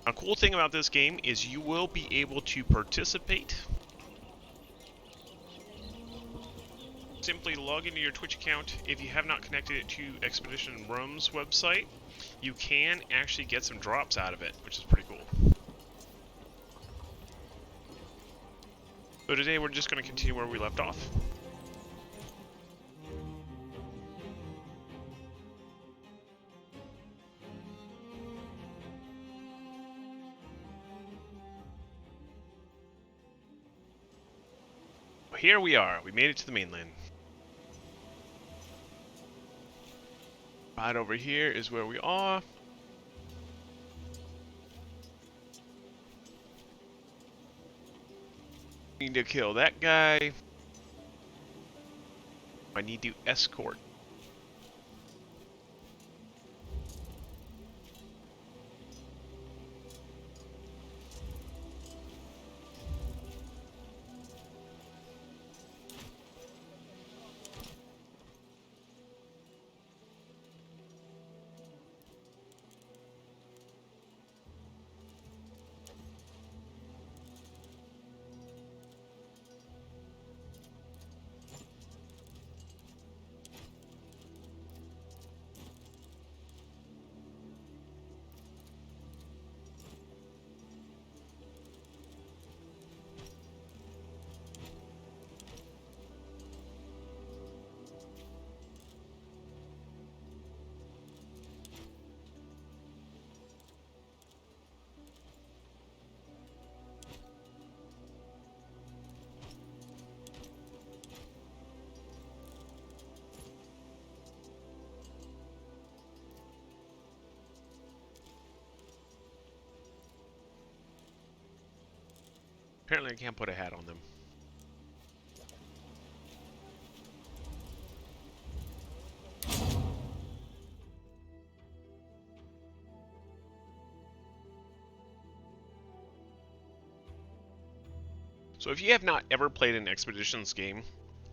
A cool thing about this game is you will be able to participate. Simply log into your Twitch account. If you have not connected it to Expedition Rome's website, you can actually get some drops out of it, which is pretty cool. So today we're just going to continue where we left off. Here we are. We made it to the mainland. Right over here is where we are. Need to kill that guy. I need to escort. Apparently I can't put a hat on them. So if you have not ever played an Expeditions game,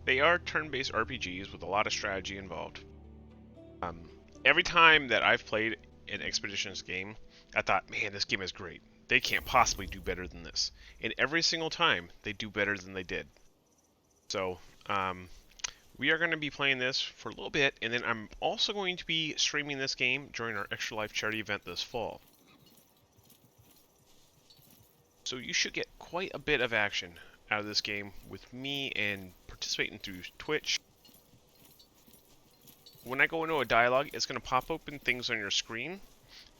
they are turn-based RPGs with a lot of strategy involved. Every time that I've played an Expeditions game, I thought, man, this game is great. They can't possibly do better than this. And every single time, they do better than they did. So, we are going to be playing this for a little bit, and then I'm also going to be streaming this game during our Extra Life charity event this fall. So you should get quite a bit of action out of this game with me and participating through Twitch. When I go into a dialogue, it's going to pop open things on your screen,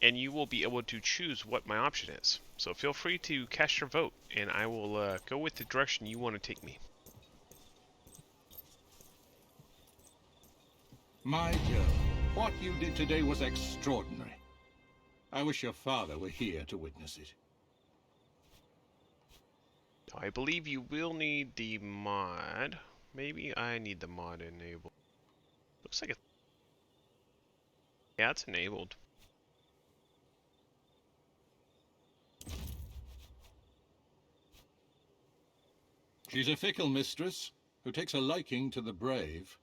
and you will be able to choose what my option is. So feel free to cast your vote, and I will go with the direction you want to take me. My girl, what you did today was extraordinary. I wish your father were here to witness it. I believe you will need the mod. Maybe I need the mod enabled. Looks like it. Yeah, it's enabled. She's a fickle mistress who takes a liking to the brave.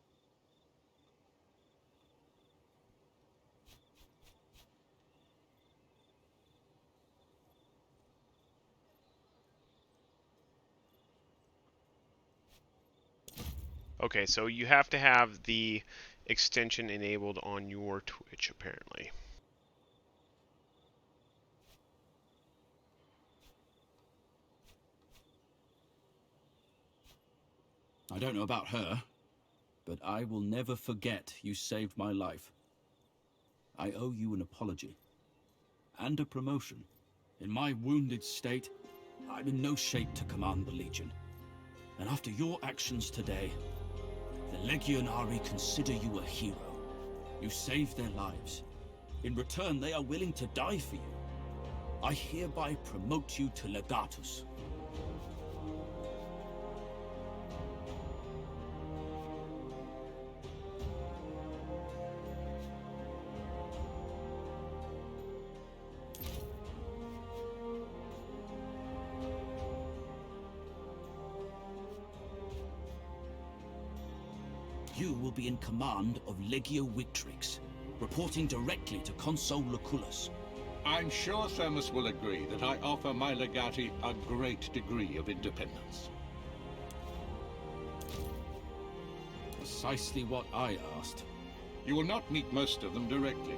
Okay, so you have to have the extension enabled on your Twitch, apparently. I don't know about her, but I will never forget you saved my life. I owe you an apology. And a promotion. In my wounded state, I'm in no shape to command the Legion. And after your actions today, the Legionari consider you a hero. You saved their lives. In return, they are willing to die for you. I hereby promote you to Legatus. You will be in command of Legio Victrix, reporting directly to Consul Lucullus. I'm sure Thermus will agree that I offer my legati a great degree of independence. Precisely what I asked. You will not meet most of them directly.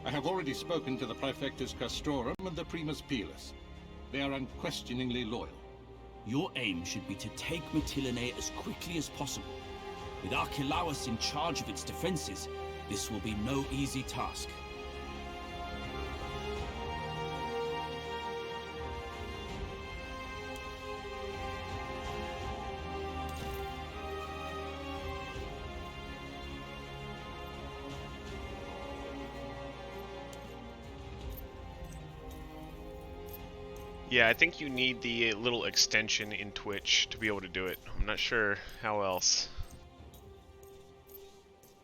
I have already spoken to the Praefectus Castrorum and the Primus Pilus. They are unquestioningly loyal. Your aim should be to take Mytilene as quickly as possible. With Archelaus in charge of its defenses, this will be no easy task. Yeah, I think you need the little extension in Twitch to be able to do it. I'm not sure how else.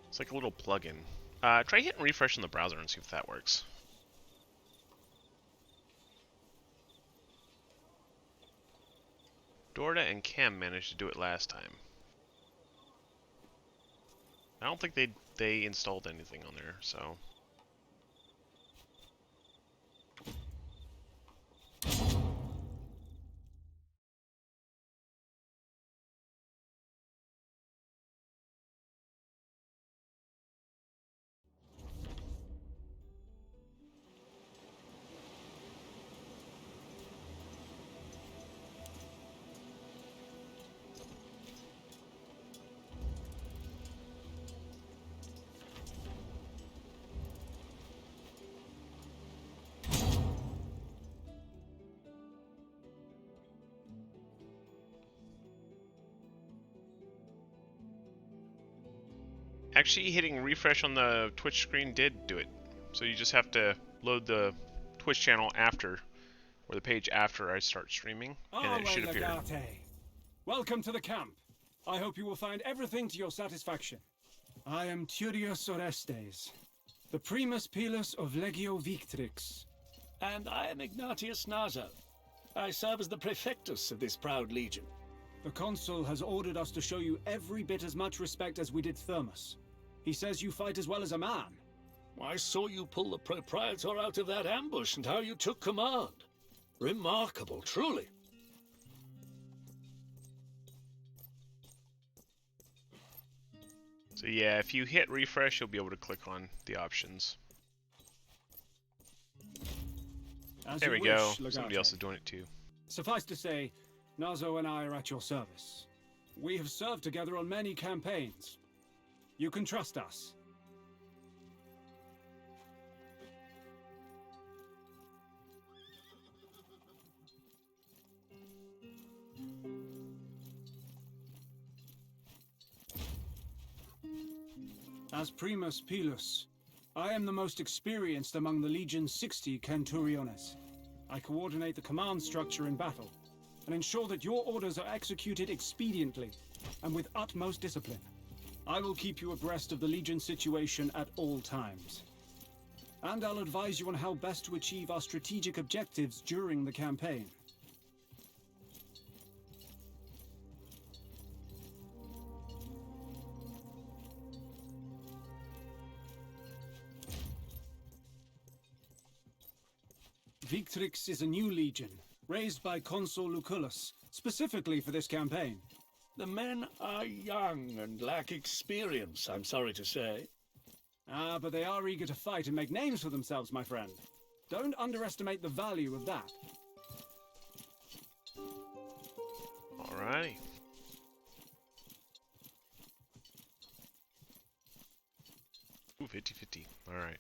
It's like a little plugin. Try hitting refresh in the browser and see if that works. Dorda and Cam managed to do it last time. I don't think they installed anything on there, so... Actually, hitting refresh on the Twitch screen did do it. So you just have to load the Twitch channel after, or the page after I start streaming, and then it should appear. Legate. Welcome to the camp. I hope you will find everything to your satisfaction. I am Turius Orestes, the Primus Pilus of Legio Victrix. And I am Ignatius Naso. I serve as the Praefectus of this proud legion. The Consul has ordered us to show you every bit as much respect as we did Thermus. He says you fight as well as a man. I saw you pull the Propraetor out of that ambush and how you took command. Remarkable, truly. So yeah, if you hit refresh, you'll be able to click on the options. As There we you go. wish, Legate. Somebody else is doing it too. Suffice to say, Naso and I are at your service. We have served together on many campaigns. You can trust us. As Primus Pilus, I am the most experienced among the Legion's 60 Centuriones. I coordinate the command structure in battle, and ensure that your orders are executed expediently and with utmost discipline. I will keep you abreast of the Legion situation at all times. And I'll advise you on how best to achieve our strategic objectives during the campaign. Victrix is a new legion, raised by Consul Lucullus, specifically for this campaign. The men are young and lack experience, I'm sorry to say. Ah, but they are eager to fight and make names for themselves, my friend. Don't underestimate the value of that. Alrighty. Ooh, 50-50. Alright.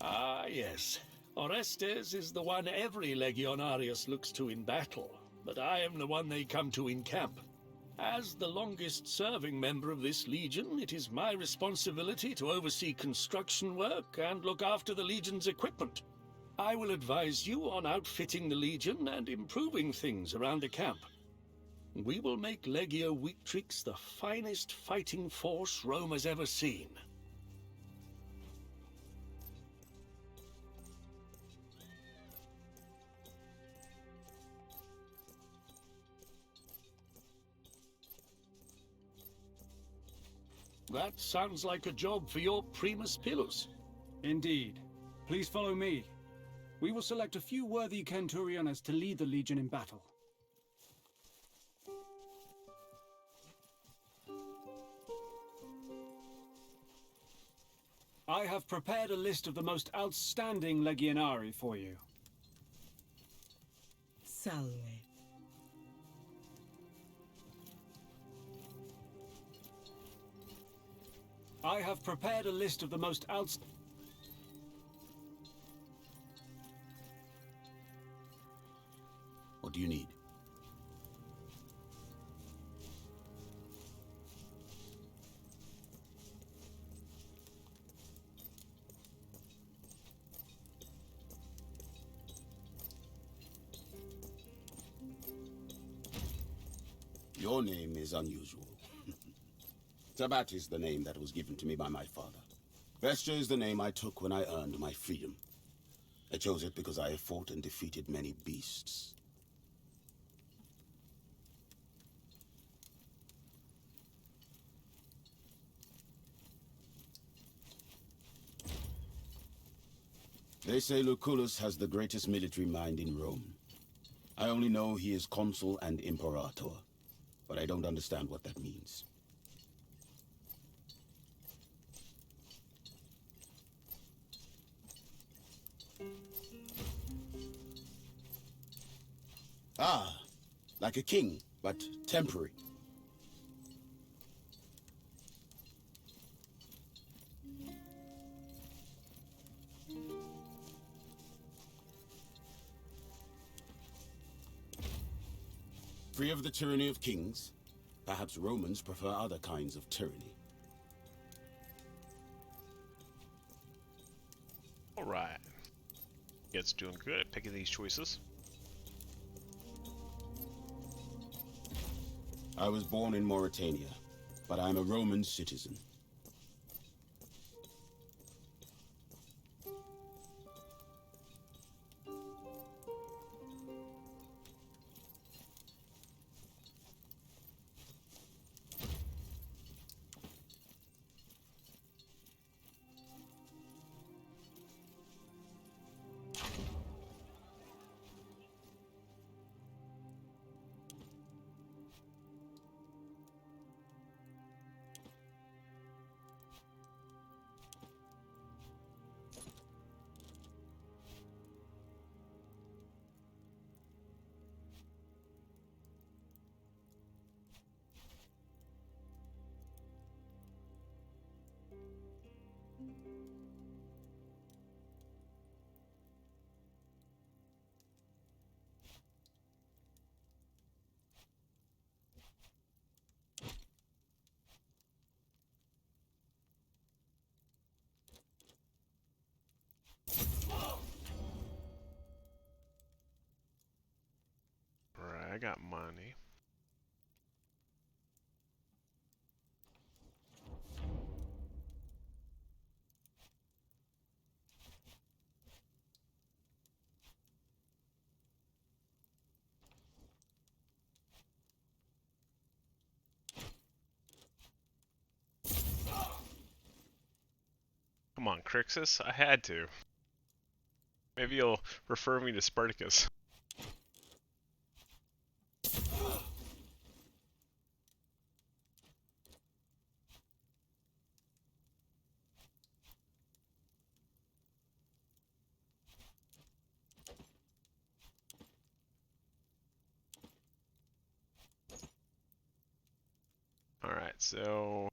Ah, yes. Orestes is the one every Legionarius looks to in battle, but I am the one they come to in camp. As the longest-serving member of this legion, it is my responsibility to oversee construction work and look after the legion's equipment. I will advise you on outfitting the legion and improving things around the camp. We will make Legio Victrix the finest fighting force Rome has ever seen. That sounds like a job for your Primus Pilus. Indeed. Please follow me. We will select a few worthy Centuriones to lead the Legion in battle. I have prepared a list of the most outstanding Legionari for you. Salve. I have prepared a list of the most outstanding... What do you need? Your name is unusual. Tabat is the name that was given to me by my father. Vesture is the name I took when I earned my freedom. I chose it because I have fought and defeated many beasts. They say Lucullus has the greatest military mind in Rome. I only know he is consul and imperator, but I don't understand what that means. Ah, like a king, but temporary. Free of the tyranny of kings, perhaps Romans prefer other kinds of tyranny. Alright. It's doing good at picking these choices. I was born in Mauritania, but I'm a Roman citizen. Alright, I got money. Come on, Crixus, I had to. Maybe you'll refer me to Spartacus. Alright, so...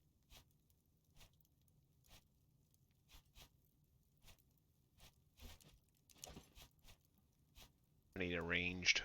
I need arranged.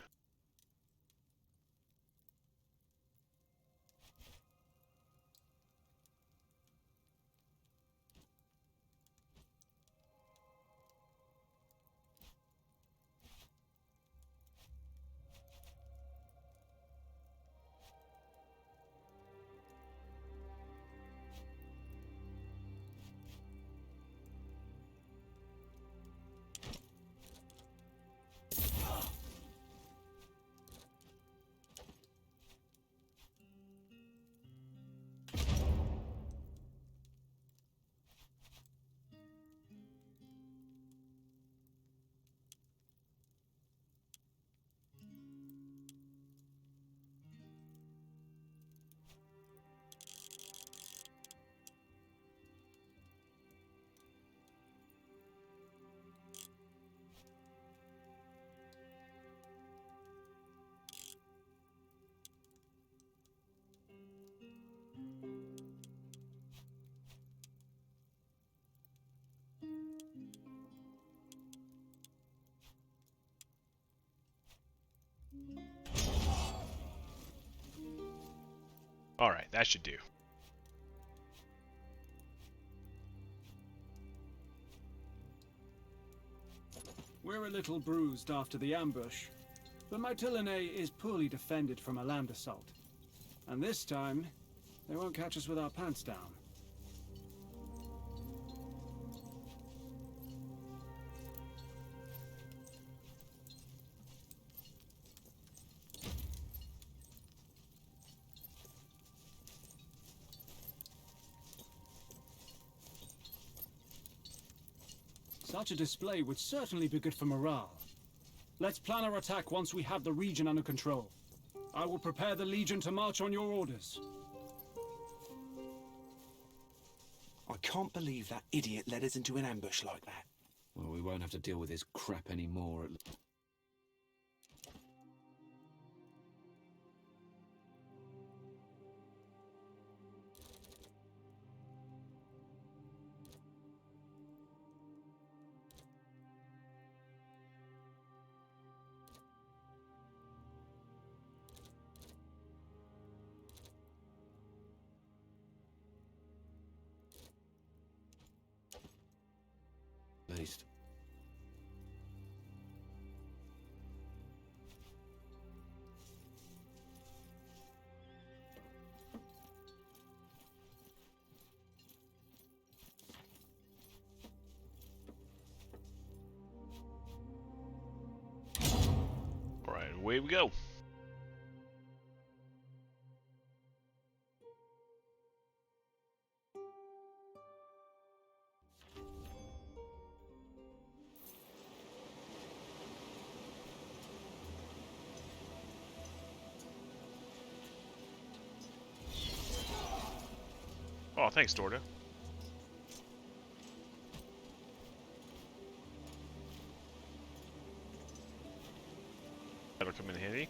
Alright, that should do. We're a little bruised after the ambush, but Mytilene is poorly defended from a land assault. And this time, they won't catch us with our pants down. Such a display would certainly be good for morale. Let's plan our attack once we have the region under control. I will prepare the Legion to march on your orders. I can't believe that idiot led us into an ambush like that. Well, we won't have to deal with his crap anymore. Least. Alright, away we go. Oh, thanks, Dorda. That'll come in handy.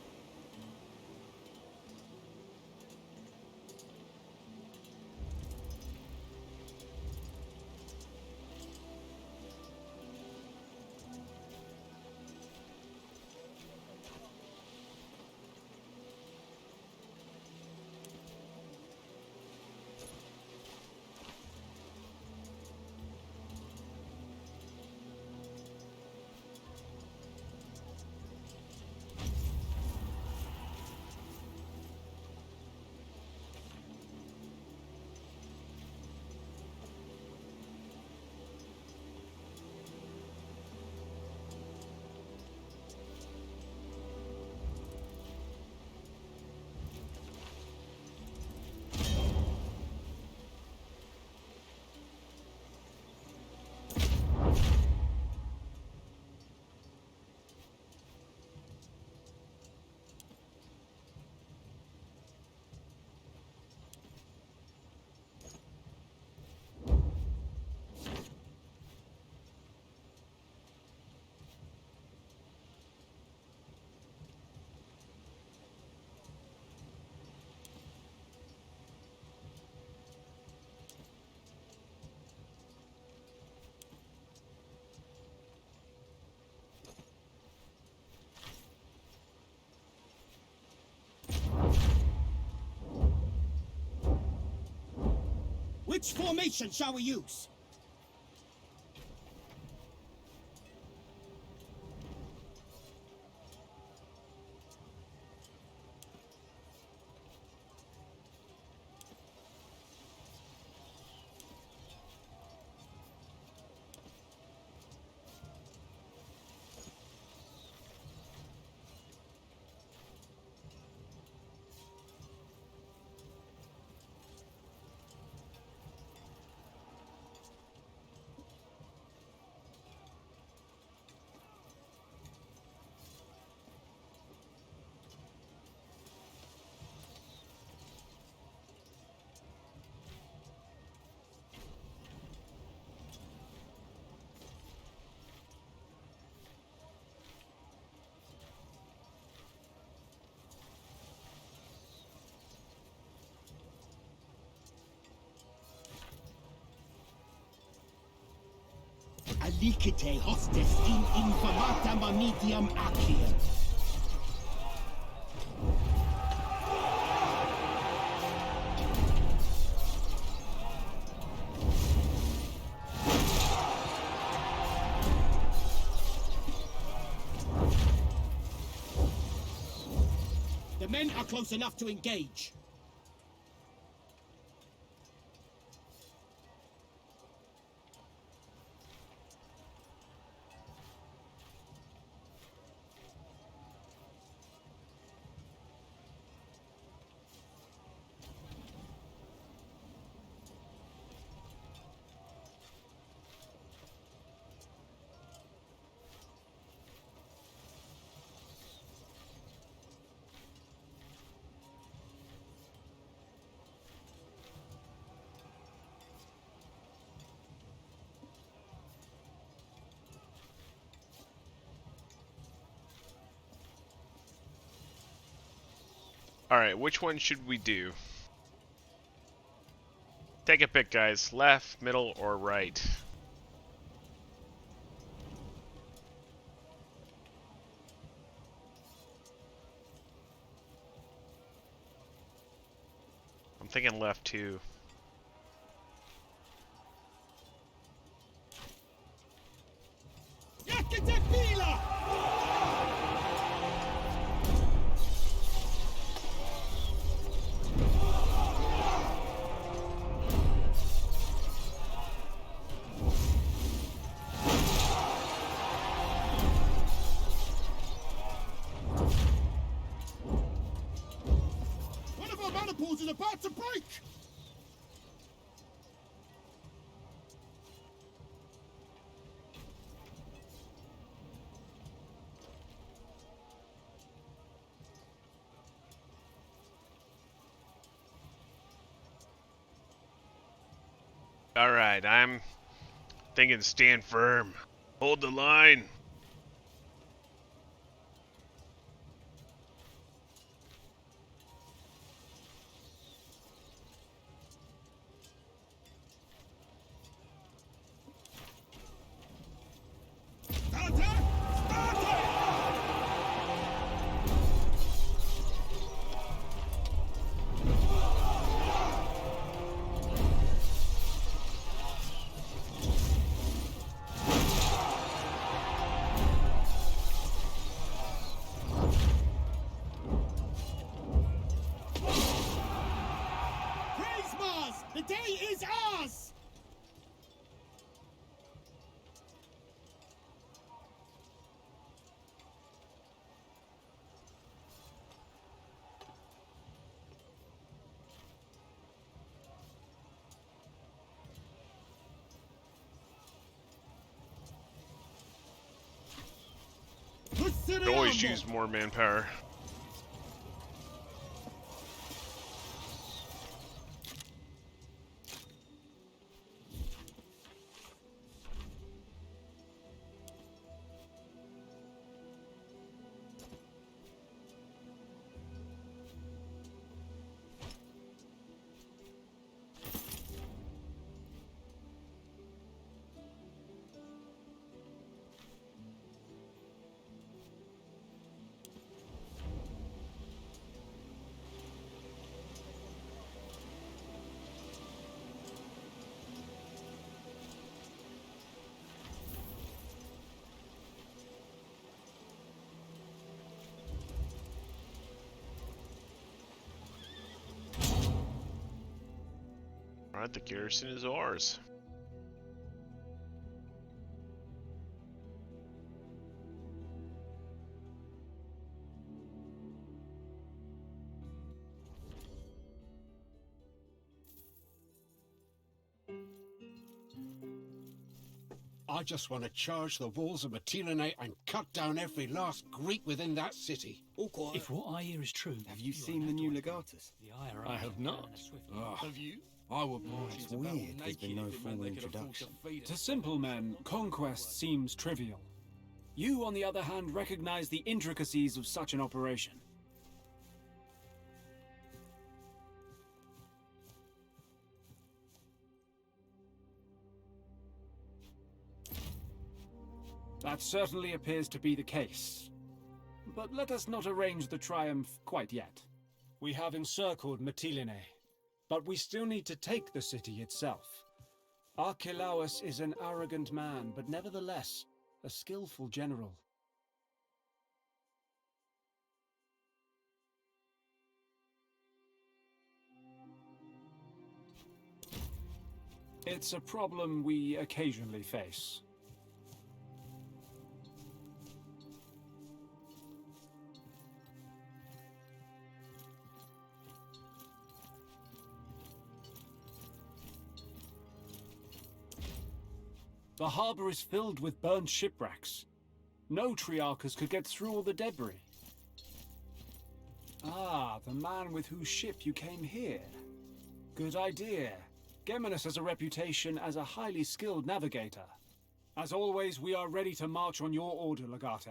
Which formation shall we use? Alicite hostes in informata monetium accium. The men are close enough to engage. Alright, which one should we do? Take a pick, guys. Left, middle, or right? I'm thinking left, too. One of our maniples is about to break! Alright, I'm thinking stand firm. Hold the line. Praise Mars! The day is ours! Could always use more manpower. Alright, the garrison is ours. I just want to charge the walls of Mytilene and cut down every last Greek within that city. All quiet. If what I hear is true, Have you seen the new legatus? the IRA I have not. Have you? I would. It's weird. There's been no formal introduction. To simple men, conquest seems trivial. You, on the other hand, recognize the intricacies of such an operation. That certainly appears to be the case. But let us not arrange the triumph quite yet. We have encircled Mytilene, but we still need to take the city itself. Archelaus is an arrogant man, but nevertheless, a skillful general. It's a problem we occasionally face. The harbor is filled with burned shipwrecks. No triarchs could get through all the debris. Ah, the man with whose ship you came here. Good idea. Geminus has a reputation as a highly skilled navigator. As always, we are ready to march on your order, Legate.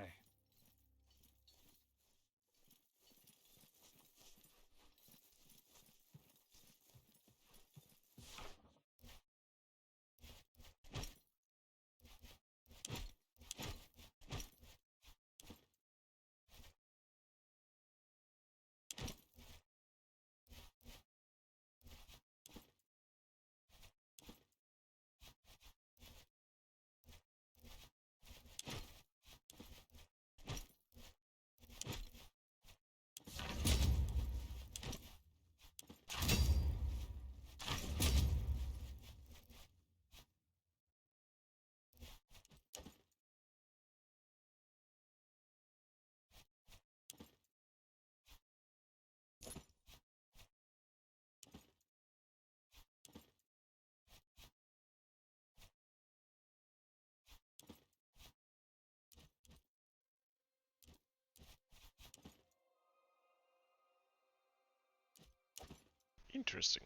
Interesting.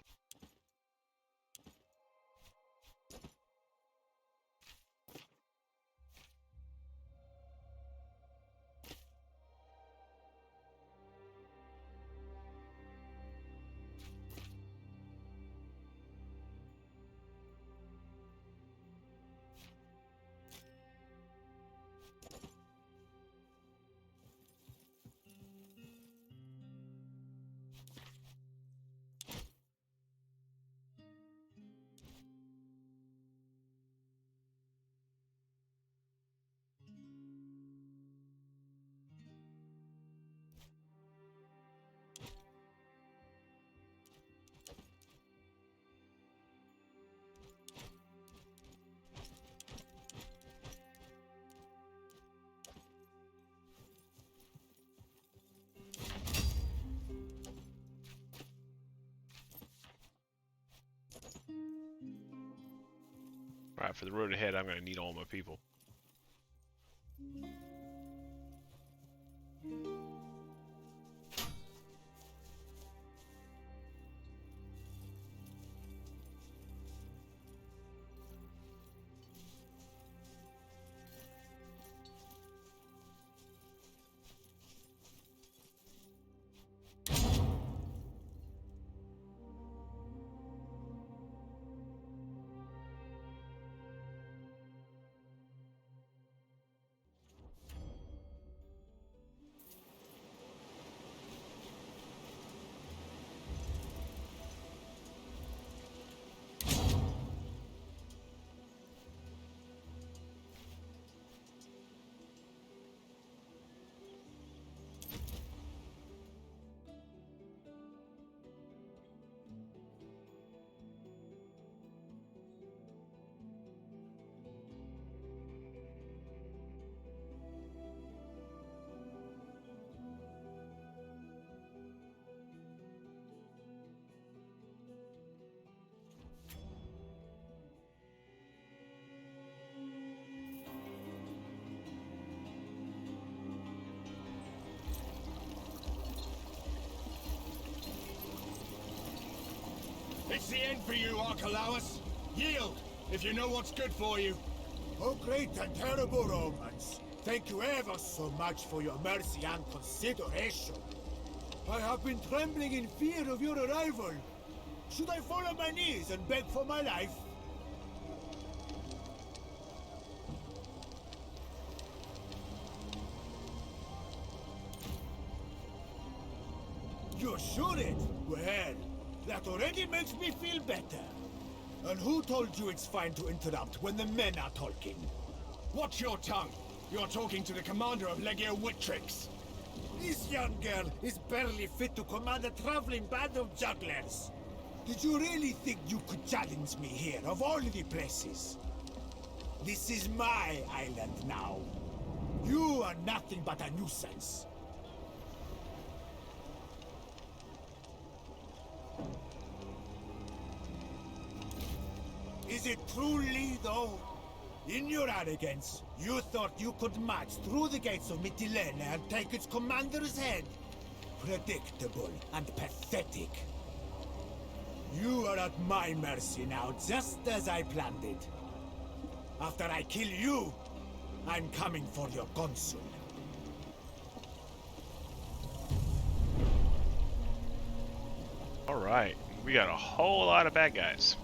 Alright, for the road ahead, I'm going to need all my people. It's the end for you, Archelaus. Yield, if you know what's good for you. Oh, great and terrible Romans, thank you ever so much for your mercy and consideration. I have been trembling in fear of your arrival. Should I fall on my knees and beg for my life? You should it? Well, that already makes me feel better. And who told you it's fine to interrupt when the men are talking? Watch your tongue. You're talking to the commander of Legio Witrix. This young girl is barely fit to command a traveling band of jugglers. Did you really think you could challenge me here, of all the places? This is my island now. You are nothing but a nuisance. Is it truly, though? In your arrogance, you thought you could march through the gates of Mytilene and take its commander's head? Predictable and pathetic. You are at my mercy now, just as I planned it. After I kill you, I'm coming for your consul. Alright, we got a whole lot of bad guys.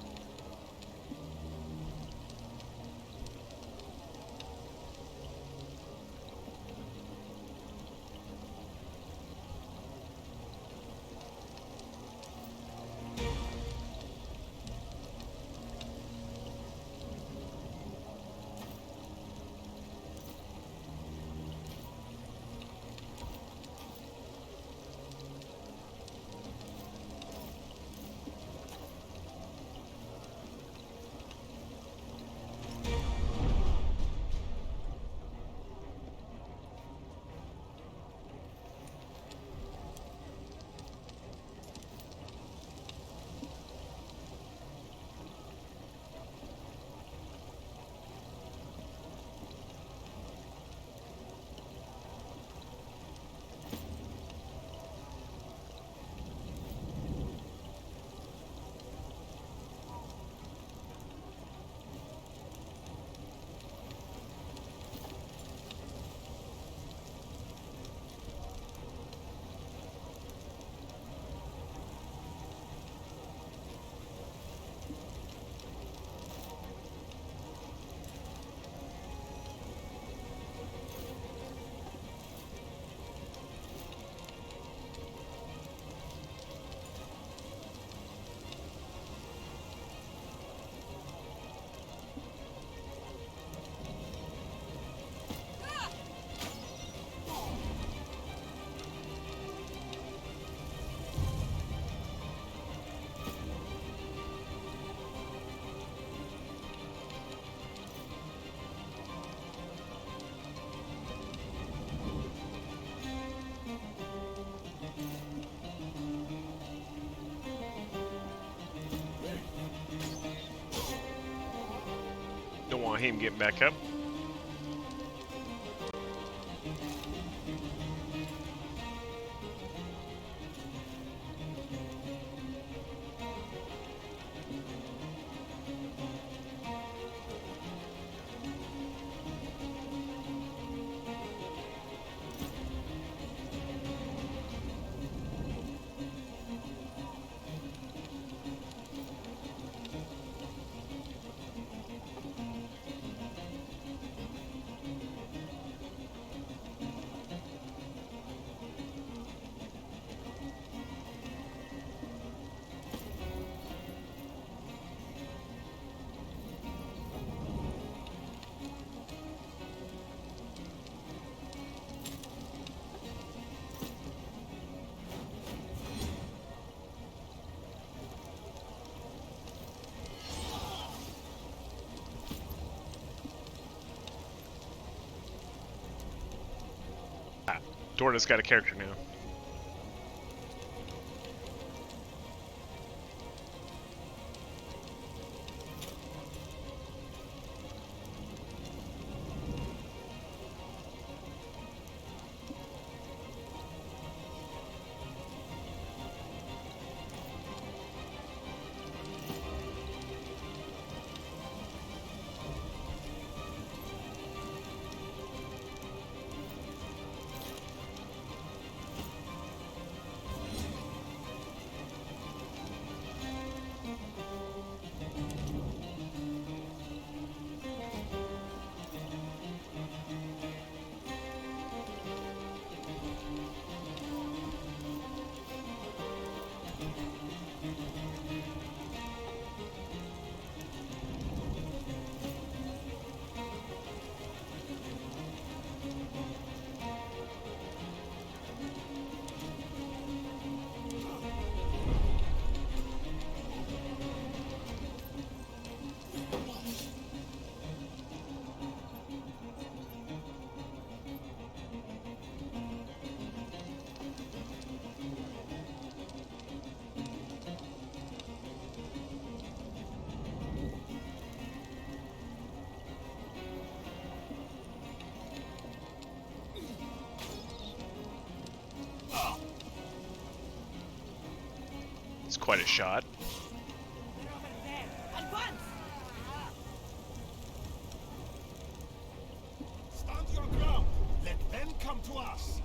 Don't want him getting back up. Dorda's got a character now. quite a shot. Stand your ground. Let them come to us.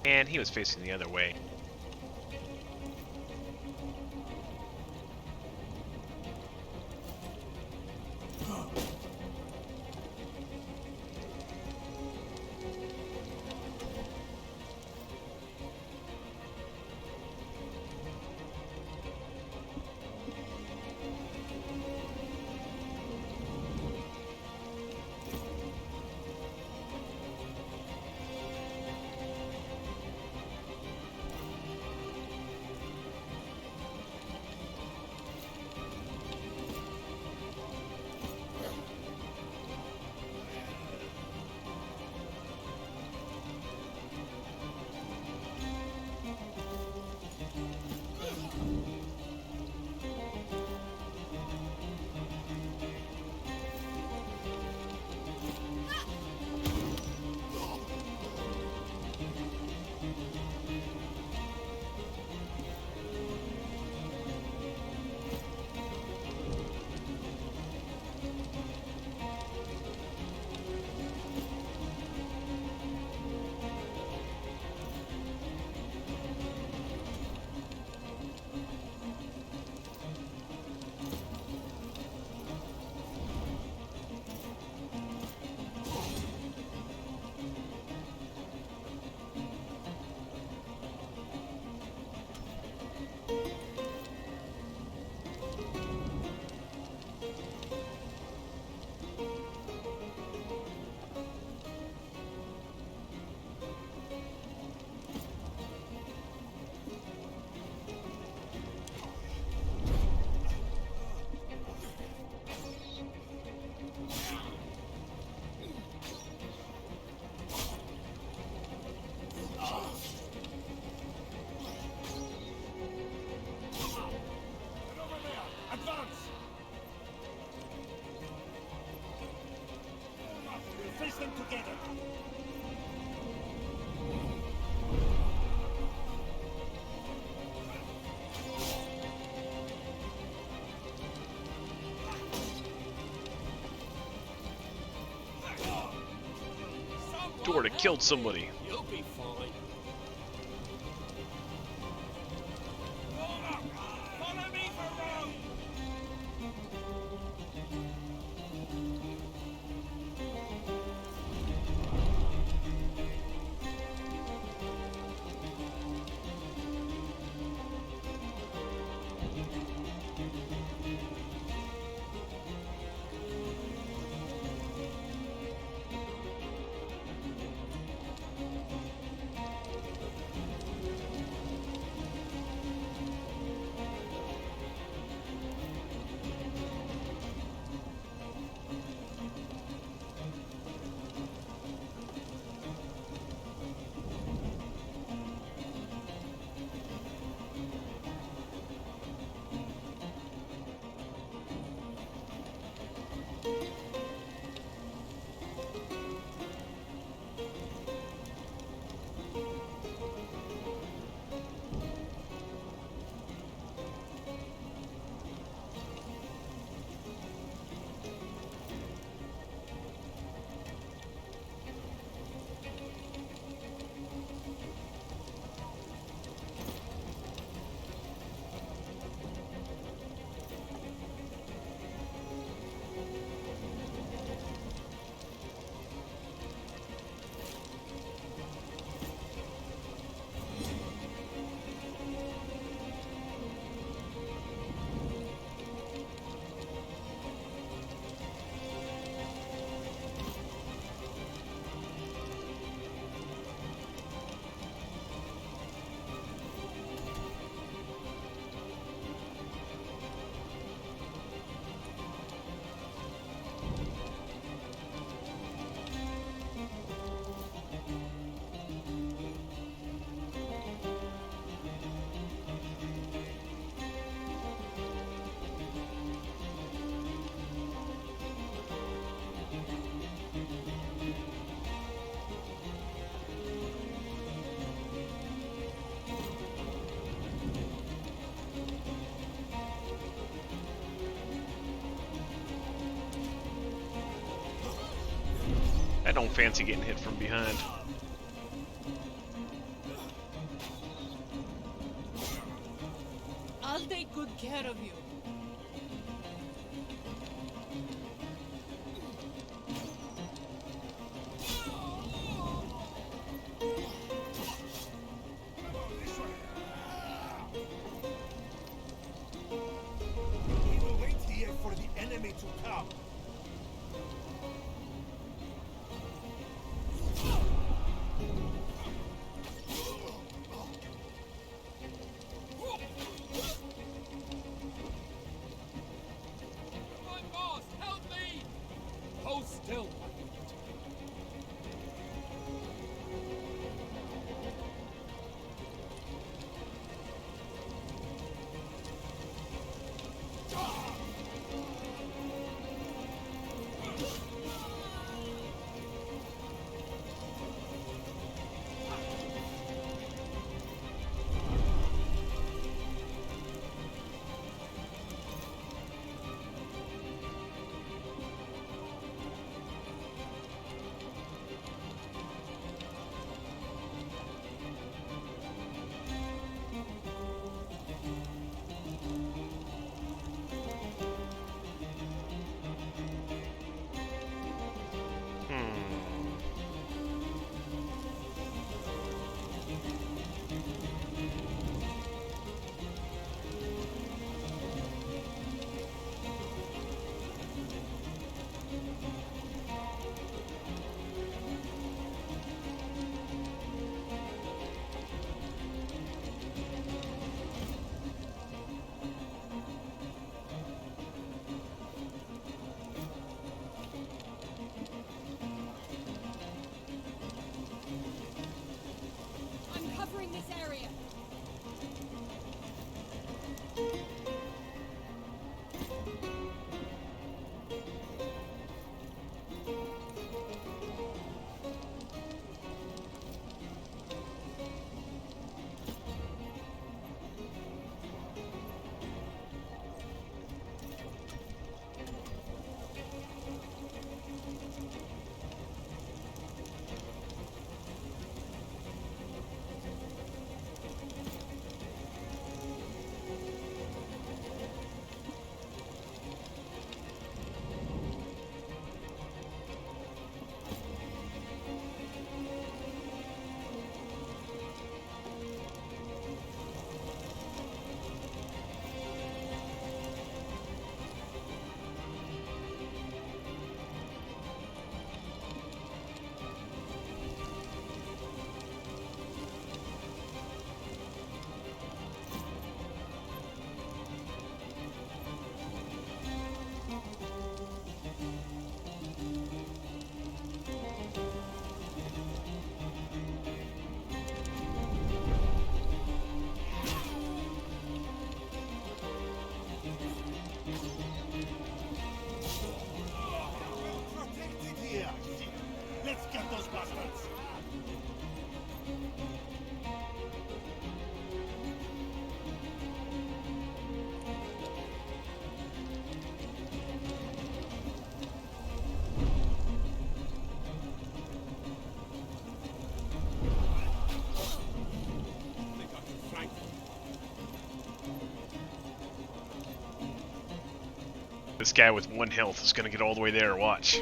And he was facing the other way. Jordan killed somebody. You'll be fine. Follow me for Rome! I don't fancy getting hit from behind. I'll take good care of you. We will wait here for the enemy to come. Still. This area. This guy with 1 health is gonna get all the way there, watch.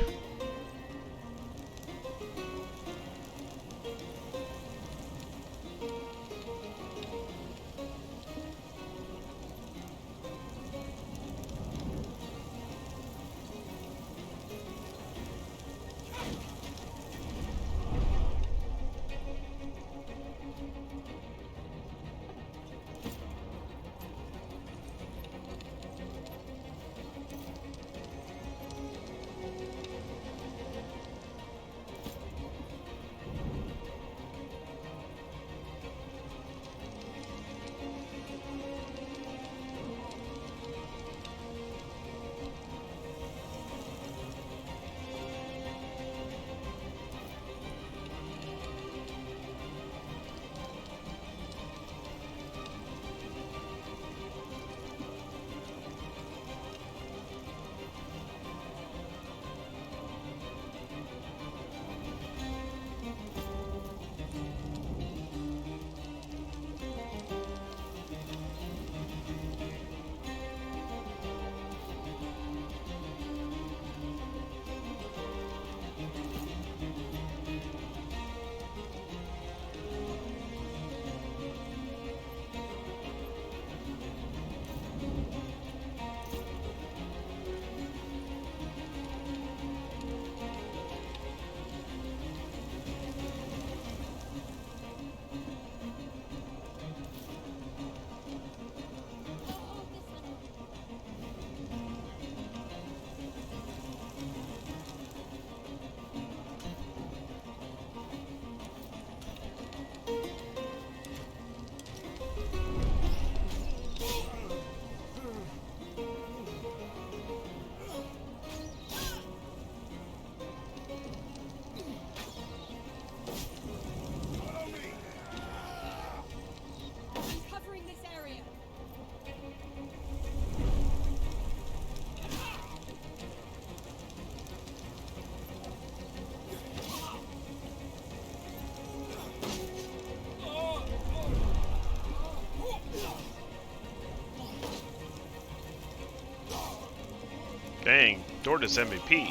Dang, Dorda's MVP.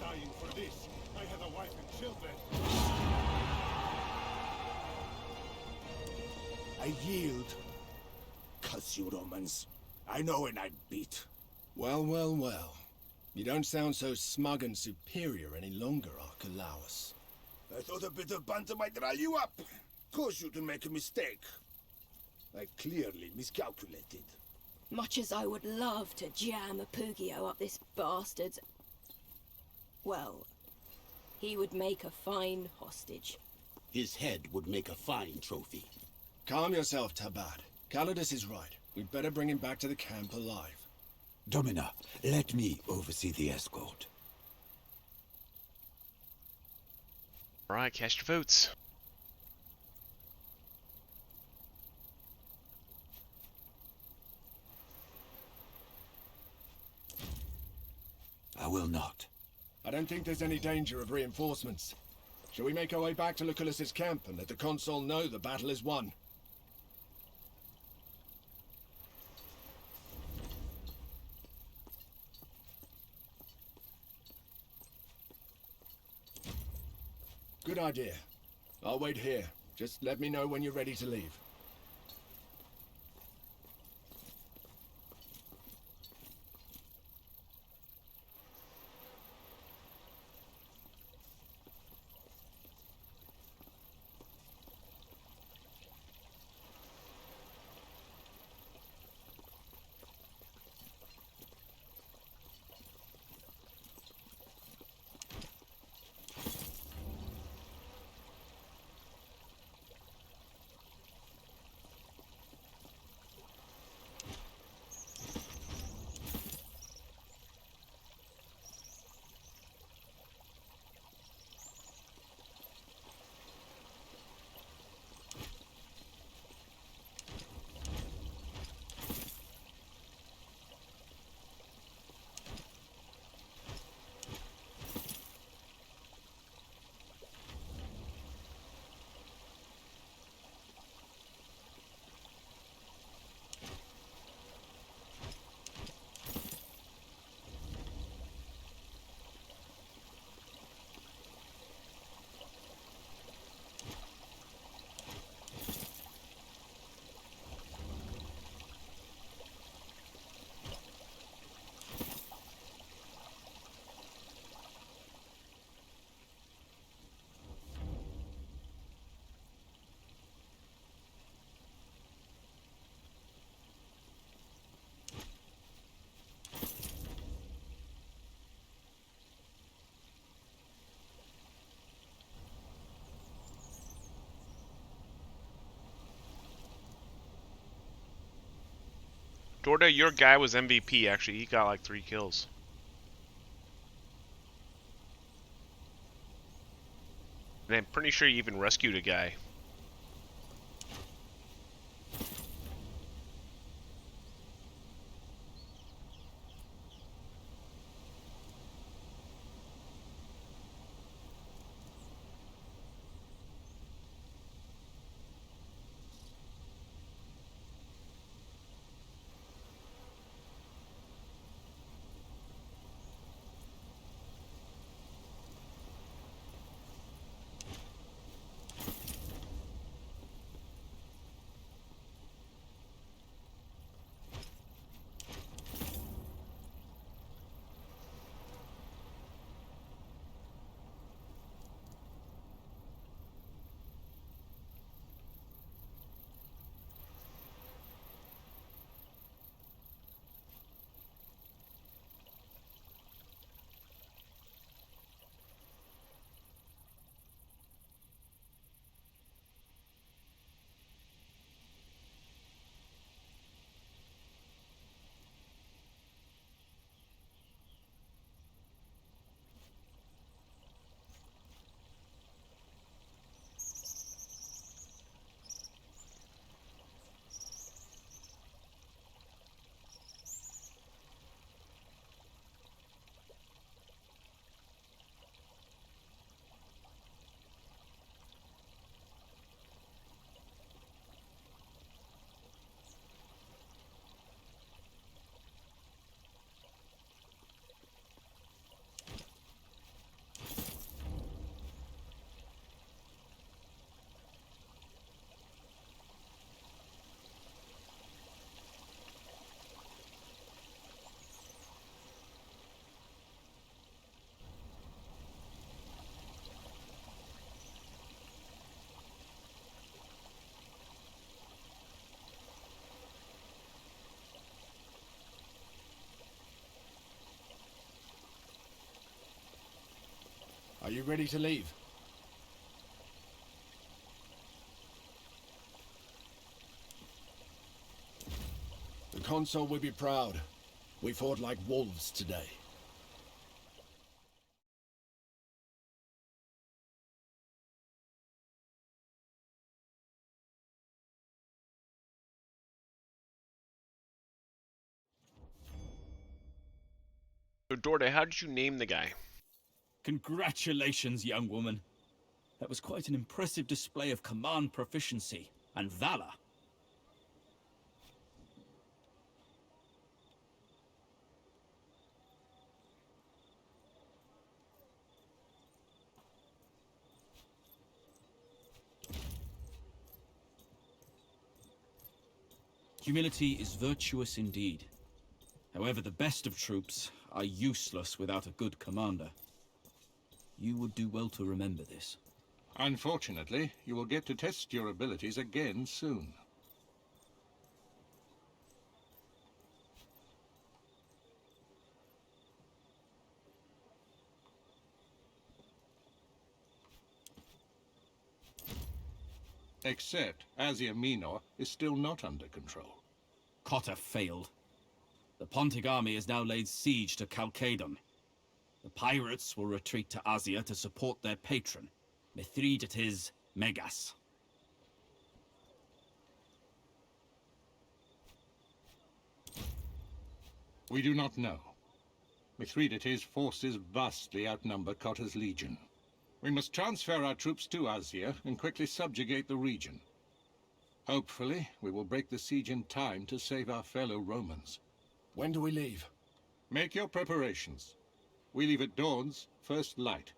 Dying for this. I have a wife and children. I yield. Cuss you, Romans. I know when I'm beat. Well, well, well. You don't sound so smug and superior any longer, Archelaus. I thought a bit of banter might rile you up. Cause you to make a mistake. I clearly miscalculated. Much as I would love to jam a Pugio up this bastard's... Well, he would make a fine hostage. His head would make a fine trophy. Calm yourself, Tabad. Calidus is right. We'd better bring him back to the camp alive. Domina, let me oversee the escort. Alright, cast your votes. I will not. I don't think there's any danger of reinforcements. Shall we make our way back to Lucullus's camp and let the consul know the battle is won? Good idea. I'll wait here. Just let me know when you're ready to leave. Dorda, your guy was MVP actually. He got like 3 kills. And I'm pretty sure you even rescued a guy. Are you ready to leave? The consul will be proud. We fought like wolves today. So, Dorda, how did you name the guy? Congratulations, young woman. That was quite an impressive display of command proficiency and valor. Humility is virtuous indeed. However, the best of troops are useless without a good commander. You would do well to remember this. Unfortunately, you will get to test your abilities again soon. Except Asia Minor is still not under control. Cotta failed. The Pontic army has now laid siege to Chalcedon. The pirates will retreat to Asia to support their patron, Mithridates Megas. We do not know. Mithridates' forces vastly outnumber Cotta's legion. We must transfer our troops to Asia and quickly subjugate the region. Hopefully, we will break the siege in time to save our fellow Romans. When do we leave? Make your preparations. We leave at dawn's first light.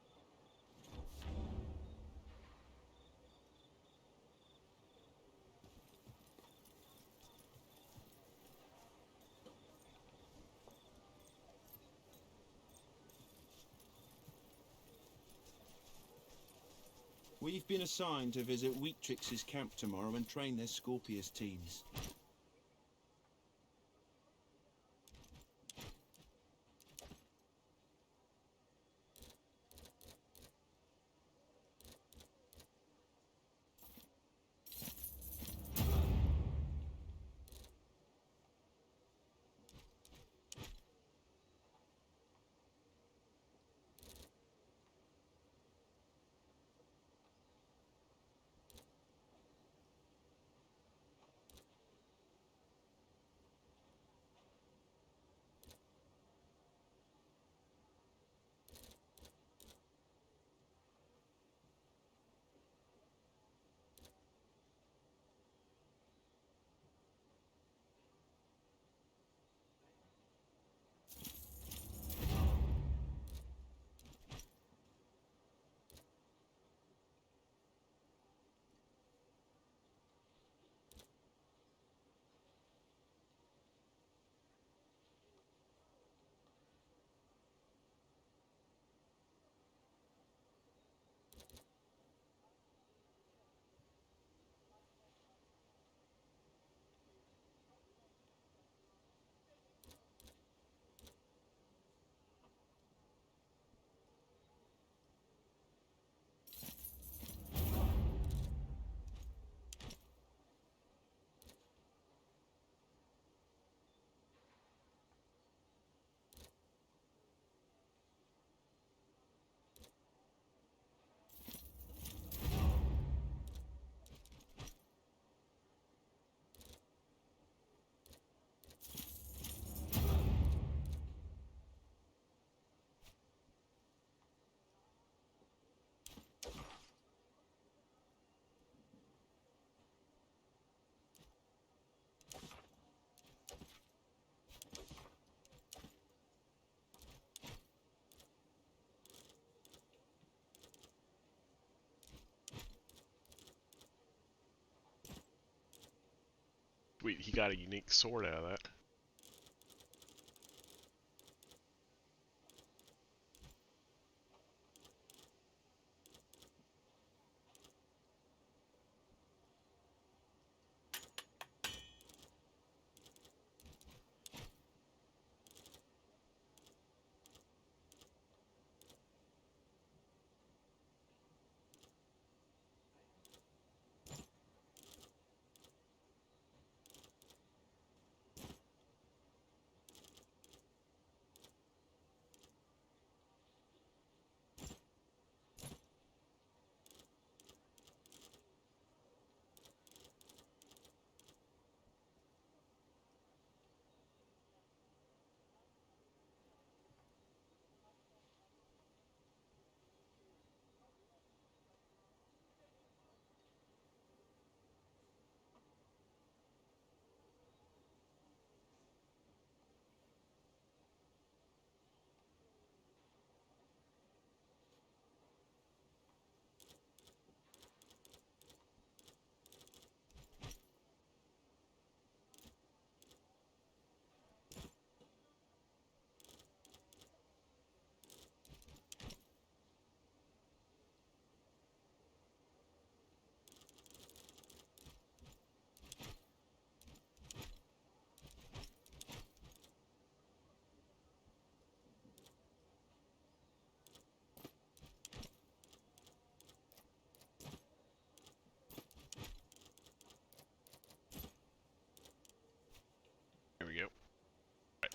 We've been assigned to visit Wheatrix's camp tomorrow and train their Scorpius teams. Wait, he got a unique sword out of that.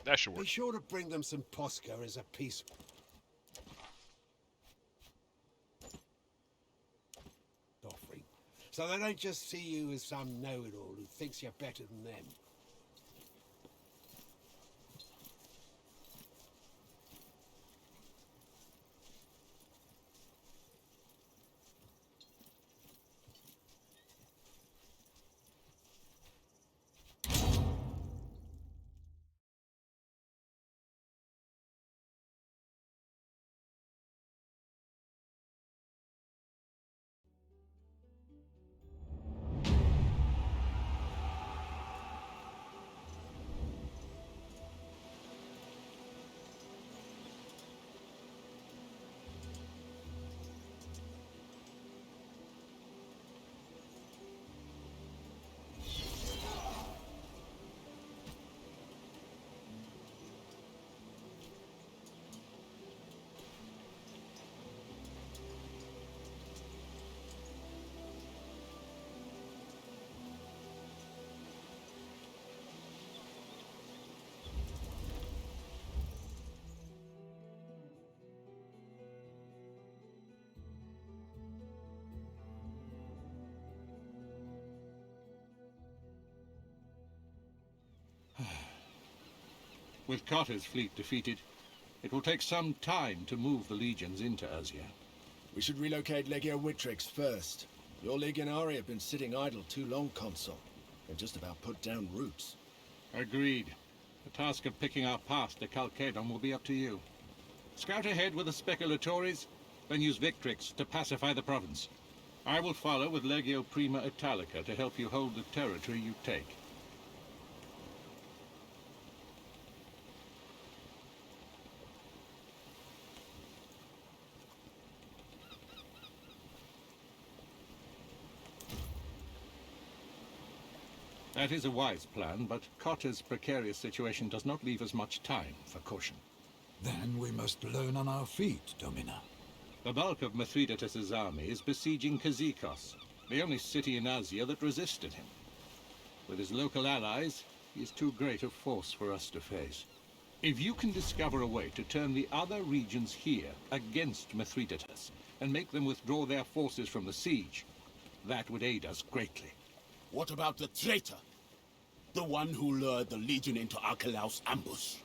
That should Be work. sure to bring them some posca as a peace offering, so they don't just see you as some know-it-all who thinks you're better than them. With Carter's fleet defeated, it will take some time to move the legions into Asia. We should relocate Legio Witrix first. Your legionari have been sitting idle too long, Consul. They've just about put down roots. Agreed. The task of picking our path to Chalcedon will be up to you. Scout ahead with the Speculatores, then use Victrix to pacify the province. I will follow with Legio Prima Italica to help you hold the territory you take. That is a wise plan, but Cotter's precarious situation does not leave us much time for caution. Then we must learn on our feet, Domina. The bulk of Mithridates' army is besieging Gaiscioch, the only city in Asia that resisted him. With his local allies, he is too great a force for us to face. If you can discover a way to turn the other regions here against Mithridates, and make them withdraw their forces from the siege, that would aid us greatly. What about the traitor? The one who lured the Legion into Archelaus' ambush?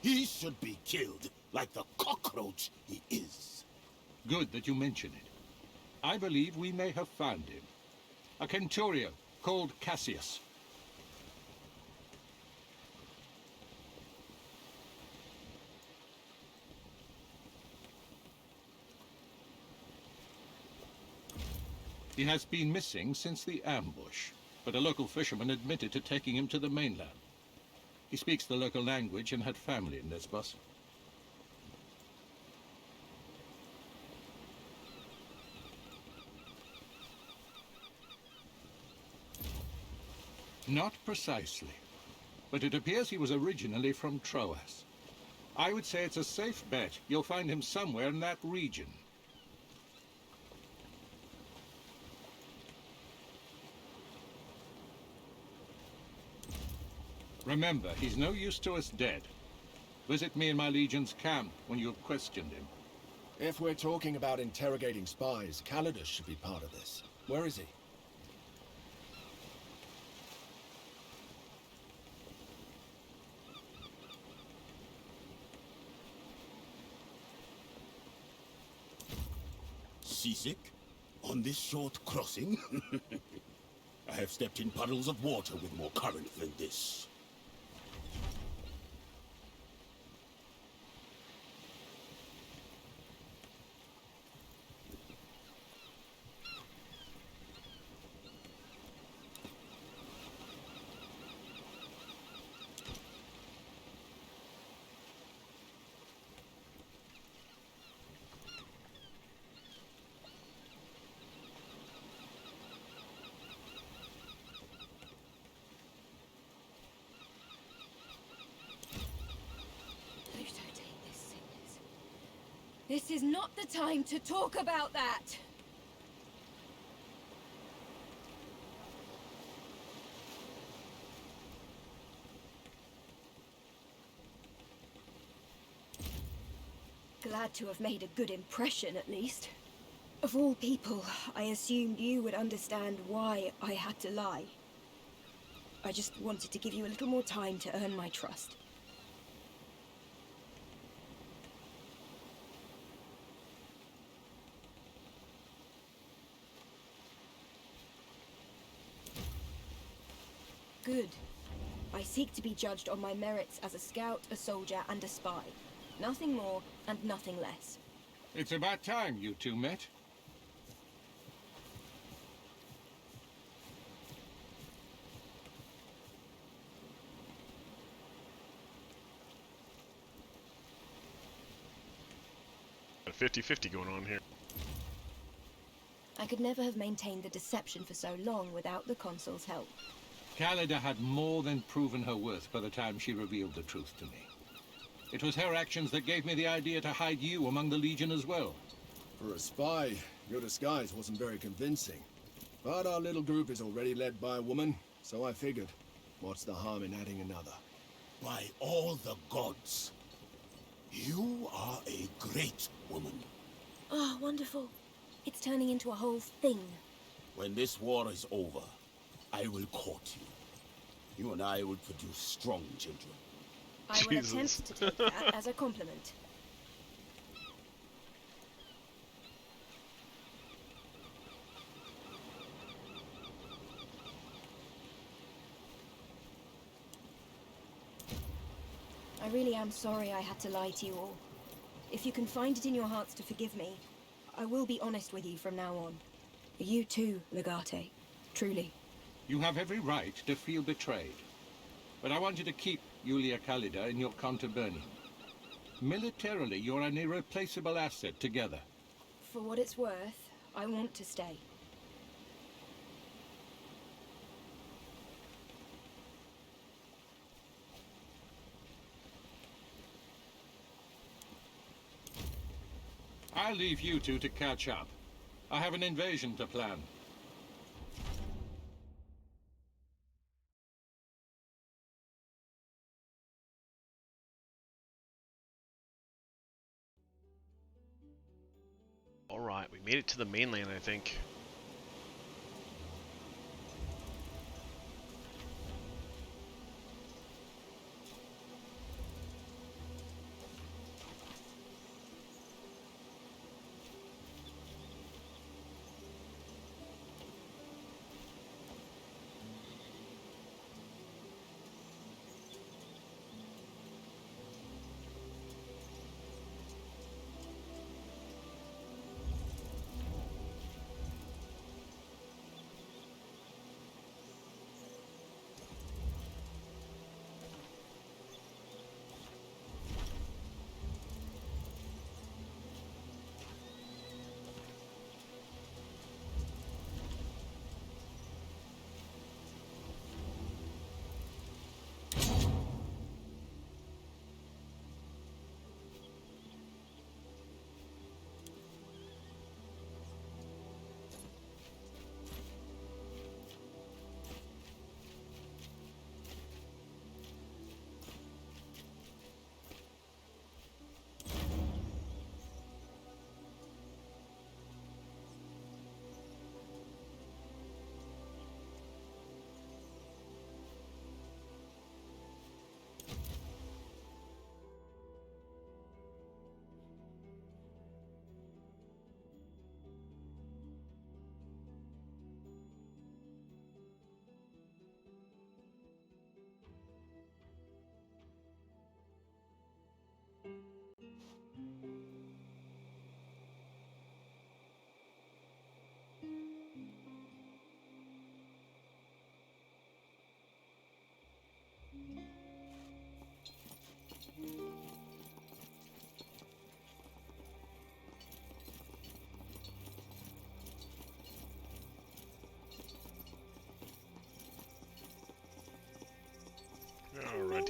He should be killed, like the cockroach he is. Good that you mention it. I believe we may have found him. A centurion called Cassius. He has been missing since the ambush, but a local fisherman admitted to taking him to the mainland. He speaks the local language and had family in Lesbos. Not precisely, but it appears he was originally from Troas. I would say it's a safe bet you'll find him somewhere in that region. Remember, he's no use to us dead. Visit me in my legion's camp when you have questioned him. If we're talking about interrogating spies, Calidus should be part of this. Where is he? Seasick? On this short crossing? I have stepped in puddles of water with more current than this. This is not the time to talk about that! glad to have made a good impression, at least. Of all people, I assumed you would understand why I had to lie. I just wanted to give you a little more time to earn my trust. Good. I seek to be judged on my merits as a scout, a soldier, and a spy. Nothing more and nothing less. It's about time you two met. A 50-50 going on here. I could never have maintained the deception for so long without the consul's help. Foghladha had more than proven her worth by the time she revealed the truth to me. It was her actions that gave me the idea to hide you among the Legion as well. For a spy, your disguise wasn't very convincing. But our little group is already led by a woman, so I figured, what's the harm in adding another? By all the gods, you are a great woman. Oh, wonderful. It's turning into a whole thing. When this war is over, I will court you. You and I will produce strong children. I will attempt to take that as a compliment. I really am sorry I had to lie to you all. If you can find it in your hearts to forgive me, I will be honest with you from now on. You too, Legate. Truly. You have every right to feel betrayed. But I want you to keep Yulia Khalida in your contubernum. Militarily, you're an irreplaceable asset together. For what it's worth, I want to stay. I'll leave you two to catch up. I have an invasion to plan. Alright, we made it to the mainland, I think.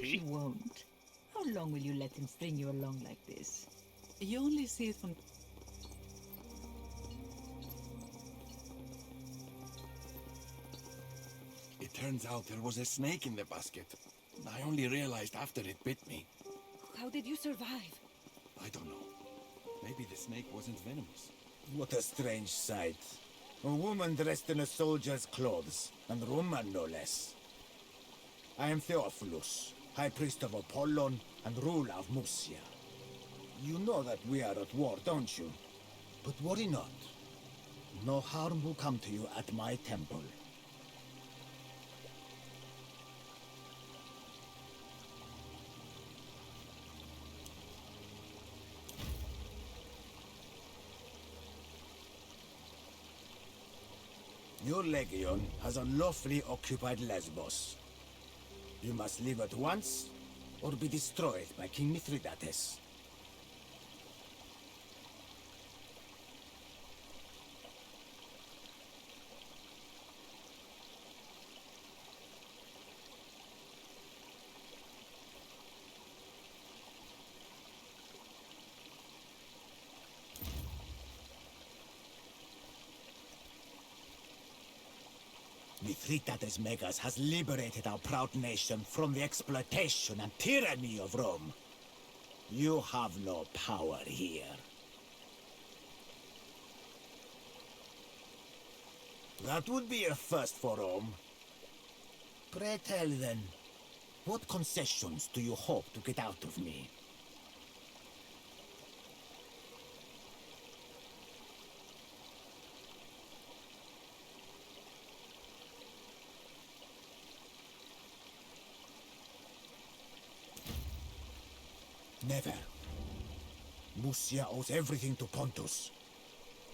He won't. How long will you let him string you along like this? You only see it from... It turns out there was a snake in the basket. I only realized after it bit me. How did you survive? I don't know. Maybe the snake wasn't venomous. What a strange sight. A woman dressed in a soldier's clothes, and Roman no less. I am Theophilus, High Priest of Apollon and ruler of Murcia. You know that we are at war, don't you? But worry not. No harm will come to you at my temple. Your legion has unlawfully occupied Lesbos. You must leave at once, or be destroyed by King Mithridates. Mithridates Megas has liberated our proud nation from the exploitation and tyranny of Rome. You have no power here. That would be a first for Rome. Pray tell then, what concessions do you hope to get out of me? Never. Murcia owes everything to Pontus.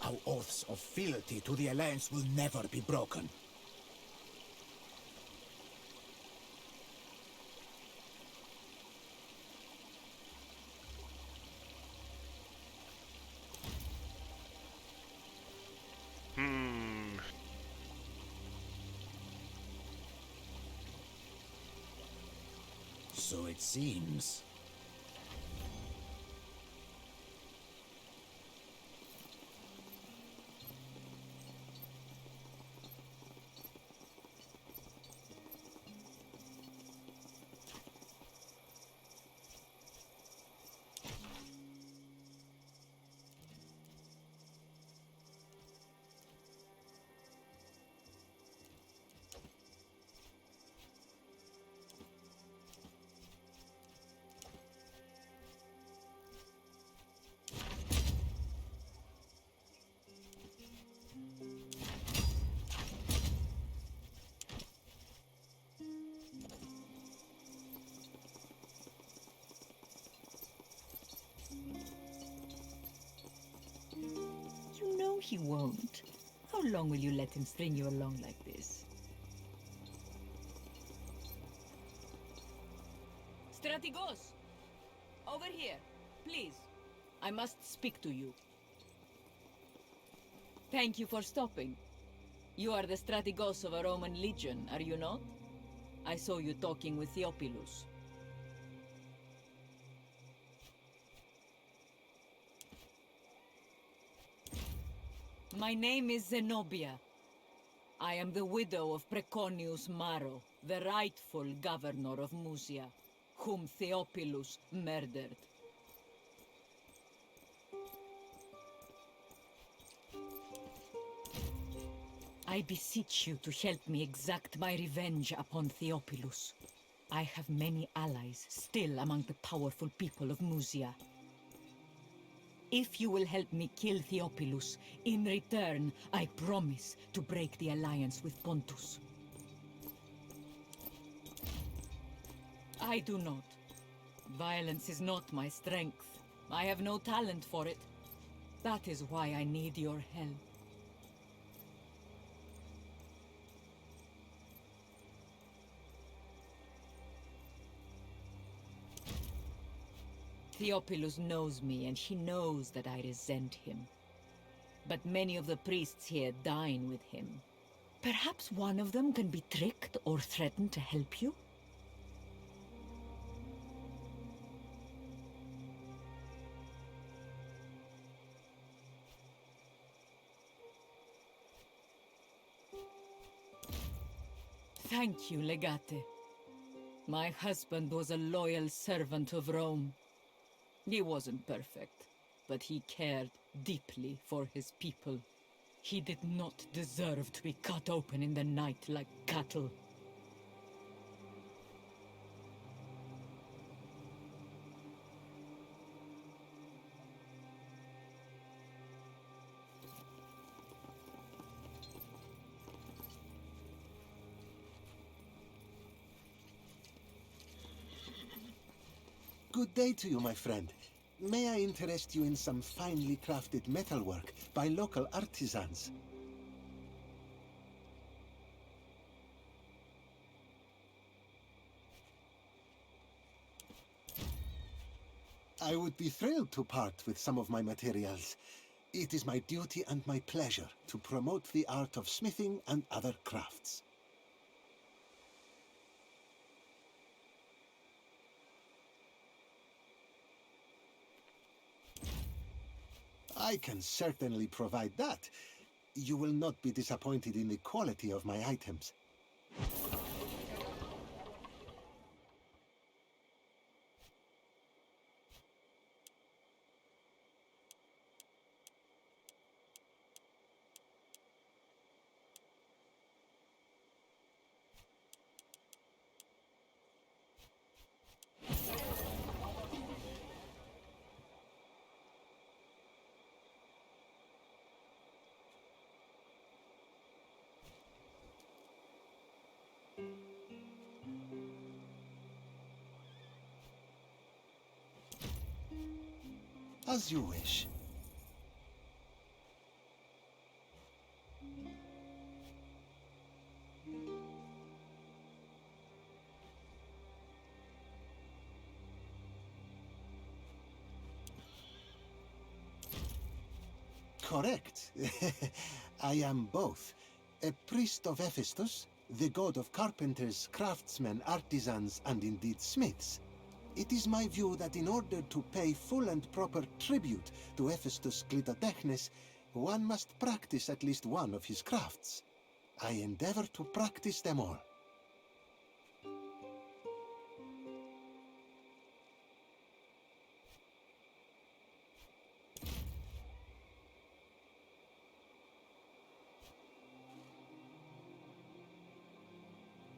Our oaths of fealty to the Alliance will never be broken. So it seems. You know he won't. How long will you let him string you along like this? Strategos! Over here, please. I must speak to you. Thank you for stopping. You are the Strategos of a Roman legion, are you not? I saw you talking with Theophilus. My name is Zenobia. I am the widow of Preconius Maro, the rightful governor of Musia, whom Theophilus murdered. I beseech you to help me exact my revenge upon Theophilus. I have many allies still among the powerful people of Musia. If you will help me kill Theophilus, in return, I promise to break the alliance with Pontus. I do not. Violence is not my strength. I have no talent for it. That is why I need your help. Theophilus knows me, and he knows that I resent him. But many of the priests here dine with him. Perhaps one of them can be tricked or threatened to help you? Thank you, Legate. My husband was a loyal servant of Rome. He wasn't perfect, but he cared deeply for his people. He did not deserve to be cut open in the night like cattle. Good day to you, my friend. May I interest you in some finely crafted metalwork by local artisans? I would be thrilled to part with some of my materials. It is my duty and my pleasure to promote the art of smithing and other crafts. I can certainly provide that. You will not be disappointed in the quality of my items. As you wish. Correct. I am both. A priest of Hephaestus, the god of carpenters, craftsmen, artisans, and indeed smiths. It is my view that in order to pay full and proper tribute to Hephaestus Clytotechnes, one must practice at least one of his crafts. I endeavor to practice them all.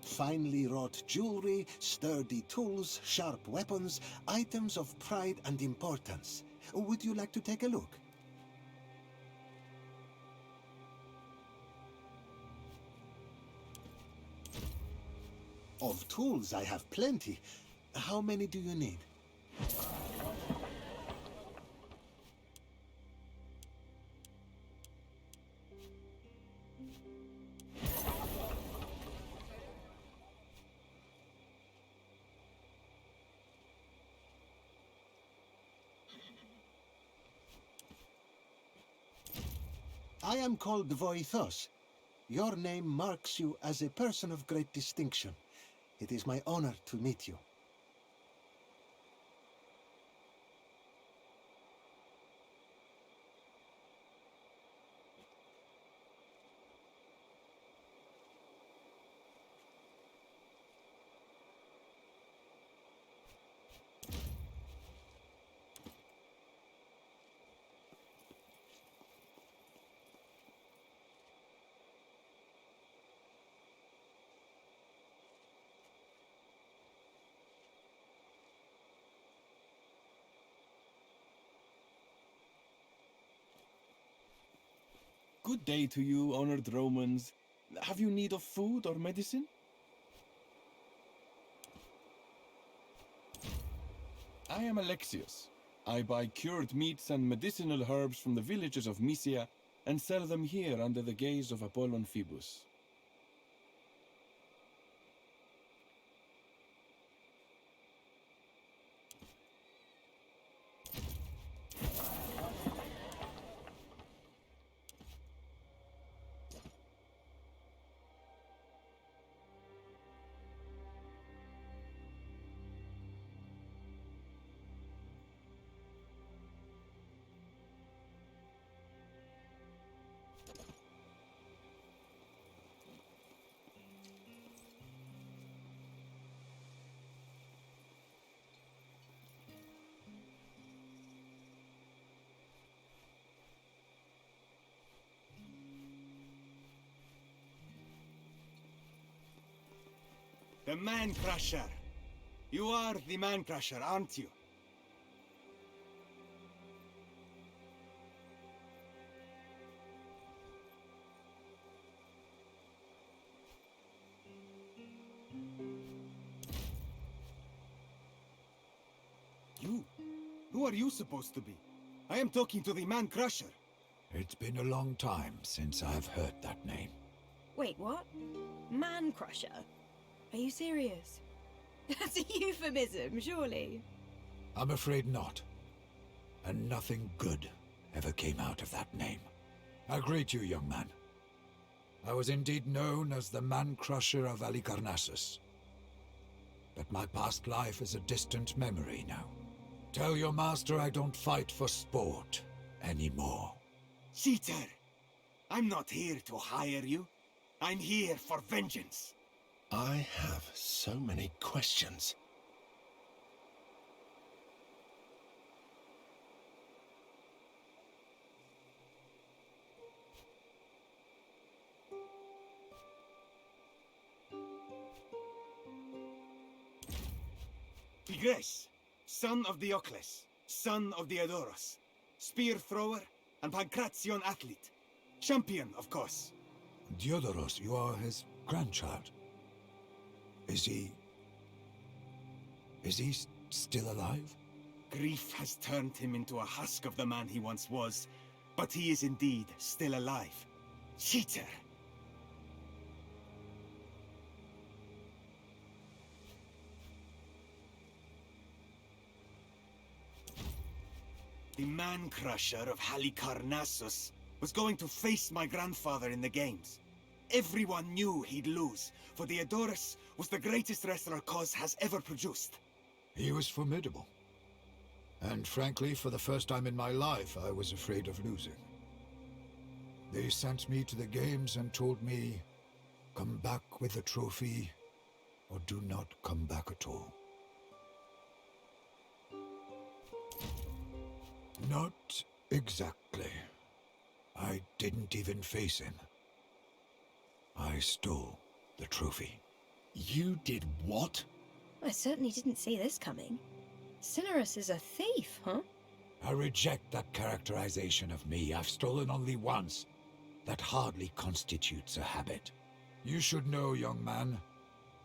Finely wrought jewelry, sturdy tools, sharp weapons, items of pride and importance. Would you like to take a look? Of tools, I have plenty. How many do you need? I am called Voithos. Your name marks you as a person of great distinction. It is my honor to meet you. Good day to you, honored Romans. Have you need of food or medicine? I am Alexios. I buy cured meats and medicinal herbs from the villages of Mysia and sell them here under the gaze of Apollon Phoebus. The Man Crusher. You are the Man Crusher, aren't you? You? Who are you supposed to be? I am talking to the Man Crusher. It's been a long time since I've heard that name. Wait, what? Man Crusher? Are you serious? That's a euphemism, surely. I'm afraid not. And nothing good ever came out of that name. I greet you, young man. I was indeed known as the Man Crusher of Halicarnassus. But my past life is a distant memory now. Tell your master I don't fight for sport anymore. Cheater! I'm not here to hire you. I'm here for vengeance. I have so many questions. Tigres, son of Diocles, son of Diodoros, spear thrower and Pancration athlete. Champion, of course. Diodoros, you are his grandchild. Is he still alive? Grief has turned him into a husk of the man he once was, but he is indeed still alive. Cheater! The Man Crusher of Halicarnassus was going to face my grandfather in the games. Everyone knew he'd lose, for Diodoros was the greatest wrestler Kos has ever produced. He was formidable. And frankly, for the first time in my life, I was afraid of losing. They sent me to the games and told me, come back with the trophy, or do not come back at all. Not exactly. I didn't even face him. I stole the trophy. You did what? I certainly didn't see this coming. Cinerus is a thief, huh? I reject that characterization of me. I've stolen only once. That hardly constitutes a habit. You should know, young man.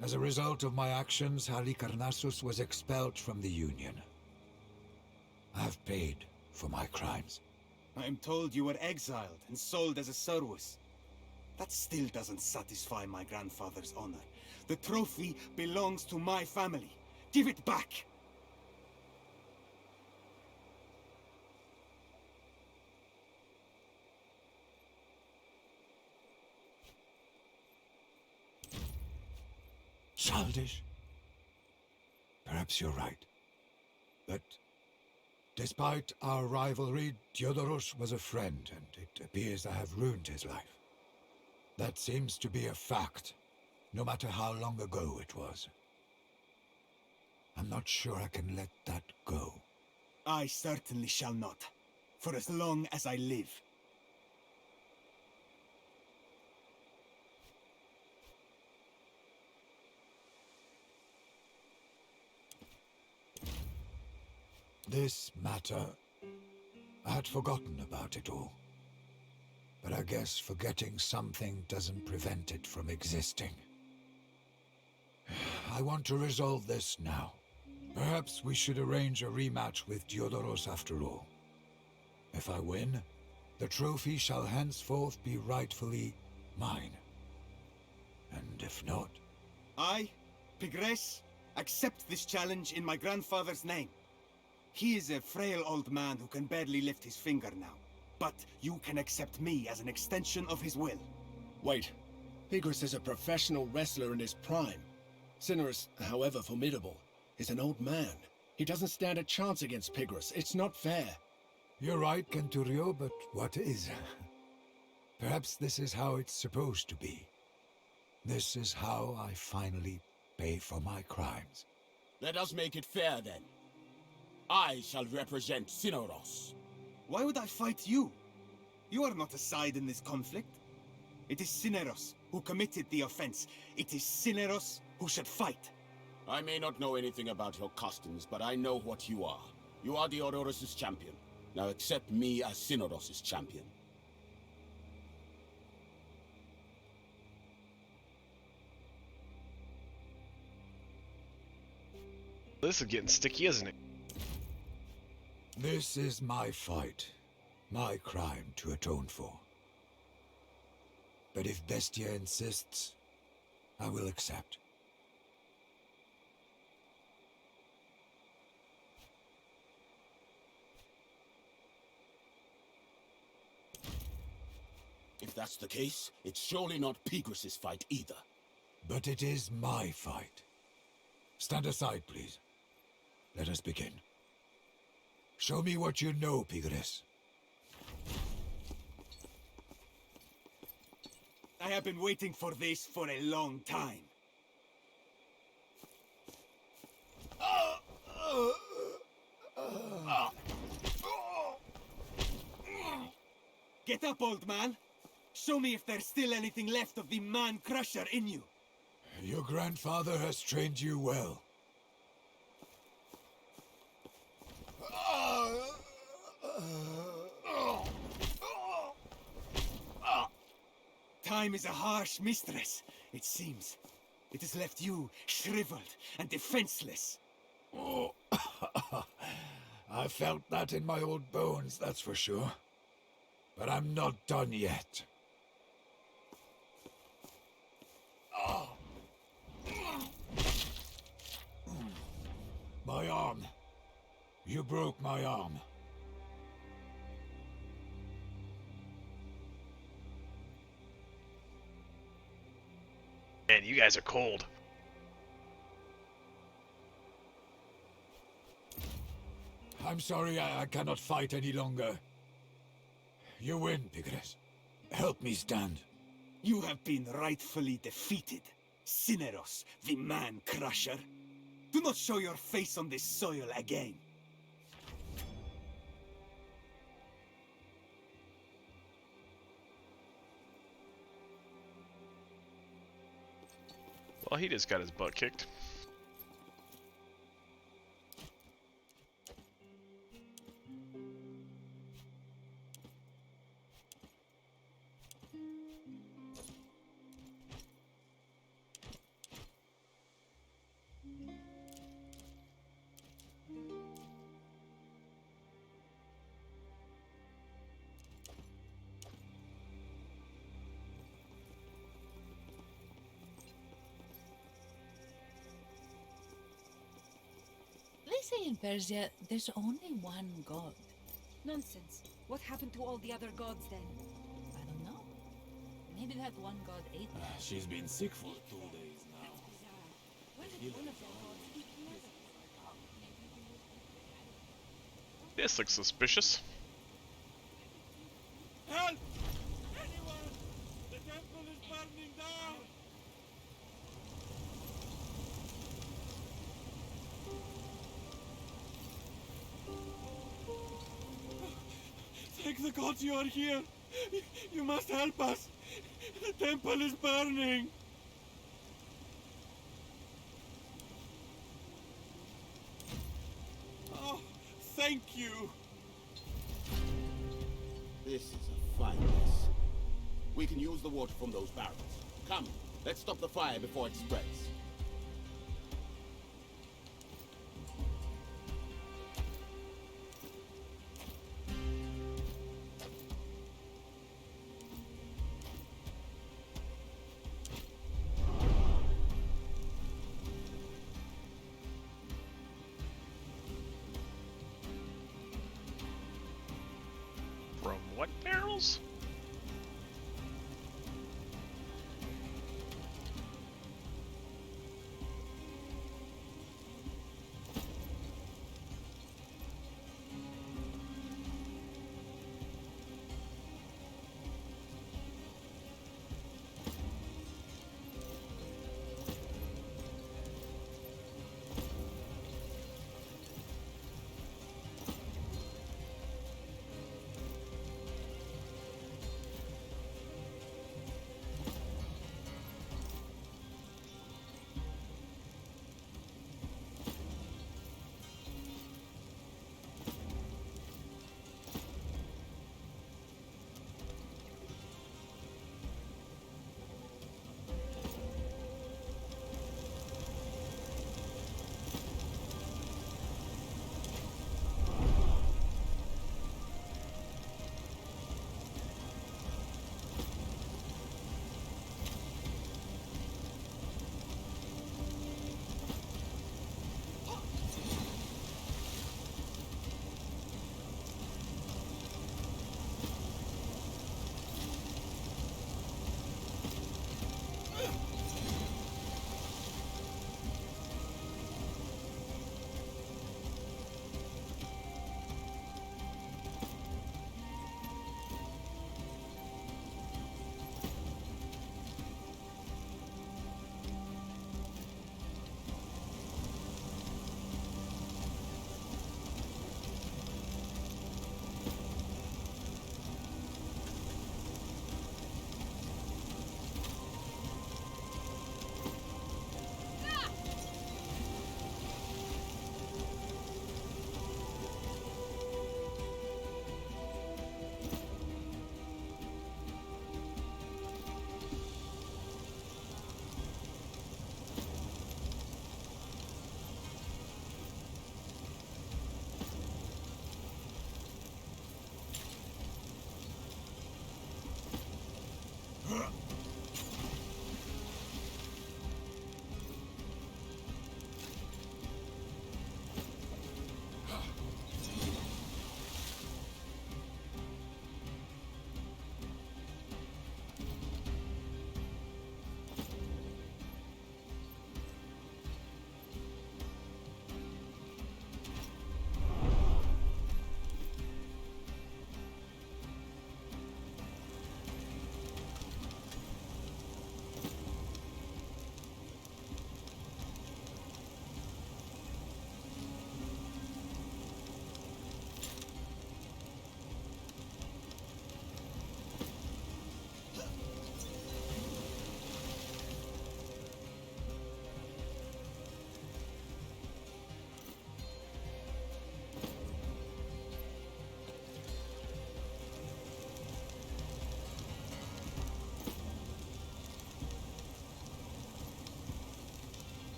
As a result of my actions, Halicarnassus was expelled from the Union. I've paid for my crimes. I'm told you were exiled and sold as a servus. That still doesn't satisfy my grandfather's honor. The trophy belongs to my family. Give it back! Childish? Perhaps you're right. But despite our rivalry, Diodoros was a friend, and it appears I have ruined his life. That seems to be a fact, no matter how long ago it was. I'm not sure I can let that go. I certainly shall not, for as long as I live. This matter, I had forgotten about it all. But I guess forgetting something doesn't prevent it from existing. I want to resolve this now. Perhaps we should arrange a rematch with Diodoros after all. If I win, the trophy shall henceforth be rightfully mine. And if not... I, Pigres, accept this challenge in my grandfather's name. He is a frail old man who can barely lift his finger now. But you can accept me as an extension of his will. Wait. Pigres is a professional wrestler in his prime. Cinerus, however formidable, is an old man. He doesn't stand a chance against Pigres. It's not fair. You're right, Centurio, but what is? Perhaps this is how it's supposed to be. This is how I finally pay for my crimes. Let us make it fair, then. I shall represent Cinerus. Why would I fight you? You are not a side in this conflict. It is Cinerus who committed the offense. It is Cinerus who should fight. I may not know anything about your customs, but I know what you are. You are the Aurorus' champion. Now accept me as Synodos' champion. This is getting sticky, isn't it? This is my fight. My crime to atone for. But if Bestia insists, I will accept. If that's the case, it's surely not Pigris' fight either. But it is my fight. Stand aside, please. Let us begin. Show me what you know, Pigris. I have been waiting for this for a long time. Get up, old man. Show me if there's still anything left of the man crusher in you. Your grandfather has trained you well. Time is a harsh mistress, it seems. It has left you shriveled and defenseless. Oh, I felt that in my old bones, that's for sure. But I'm not done yet. My arm. You broke my arm. Man, you guys are cold. I'm sorry, I cannot fight any longer. You win, Pigris. Help me stand. You have been rightfully defeated, Cineros, the man crusher. Do not show your face on this soil again. Well, he just got his butt kicked. They say in Persia there's only one god. Nonsense. What happened to all the other gods then? I don't know. Maybe that one god ate them. She's been sick for 2 days now. Where did one of their gods eat another? This looks suspicious. Help! Anyone! The temple is burning down! Thank the gods you are here. You must help us. The temple is burning. Oh, thank you. This is a fine mess. We can use the water from those barrels. Come, let's stop the fire before it spreads. From what barrels?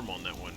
arm on that one.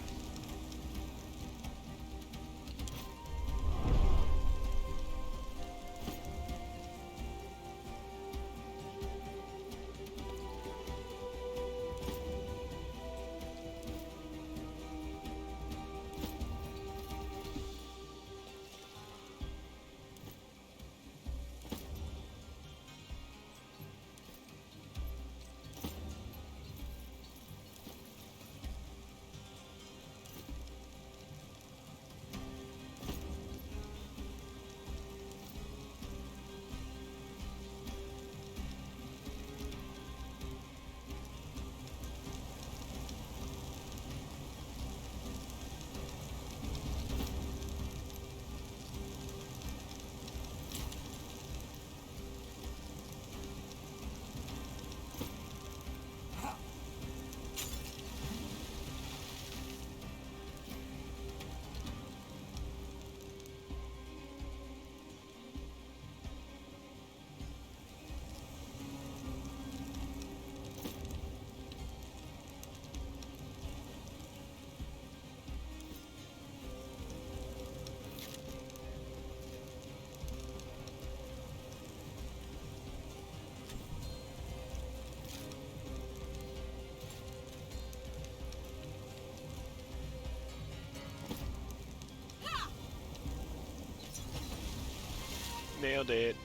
Nailed it.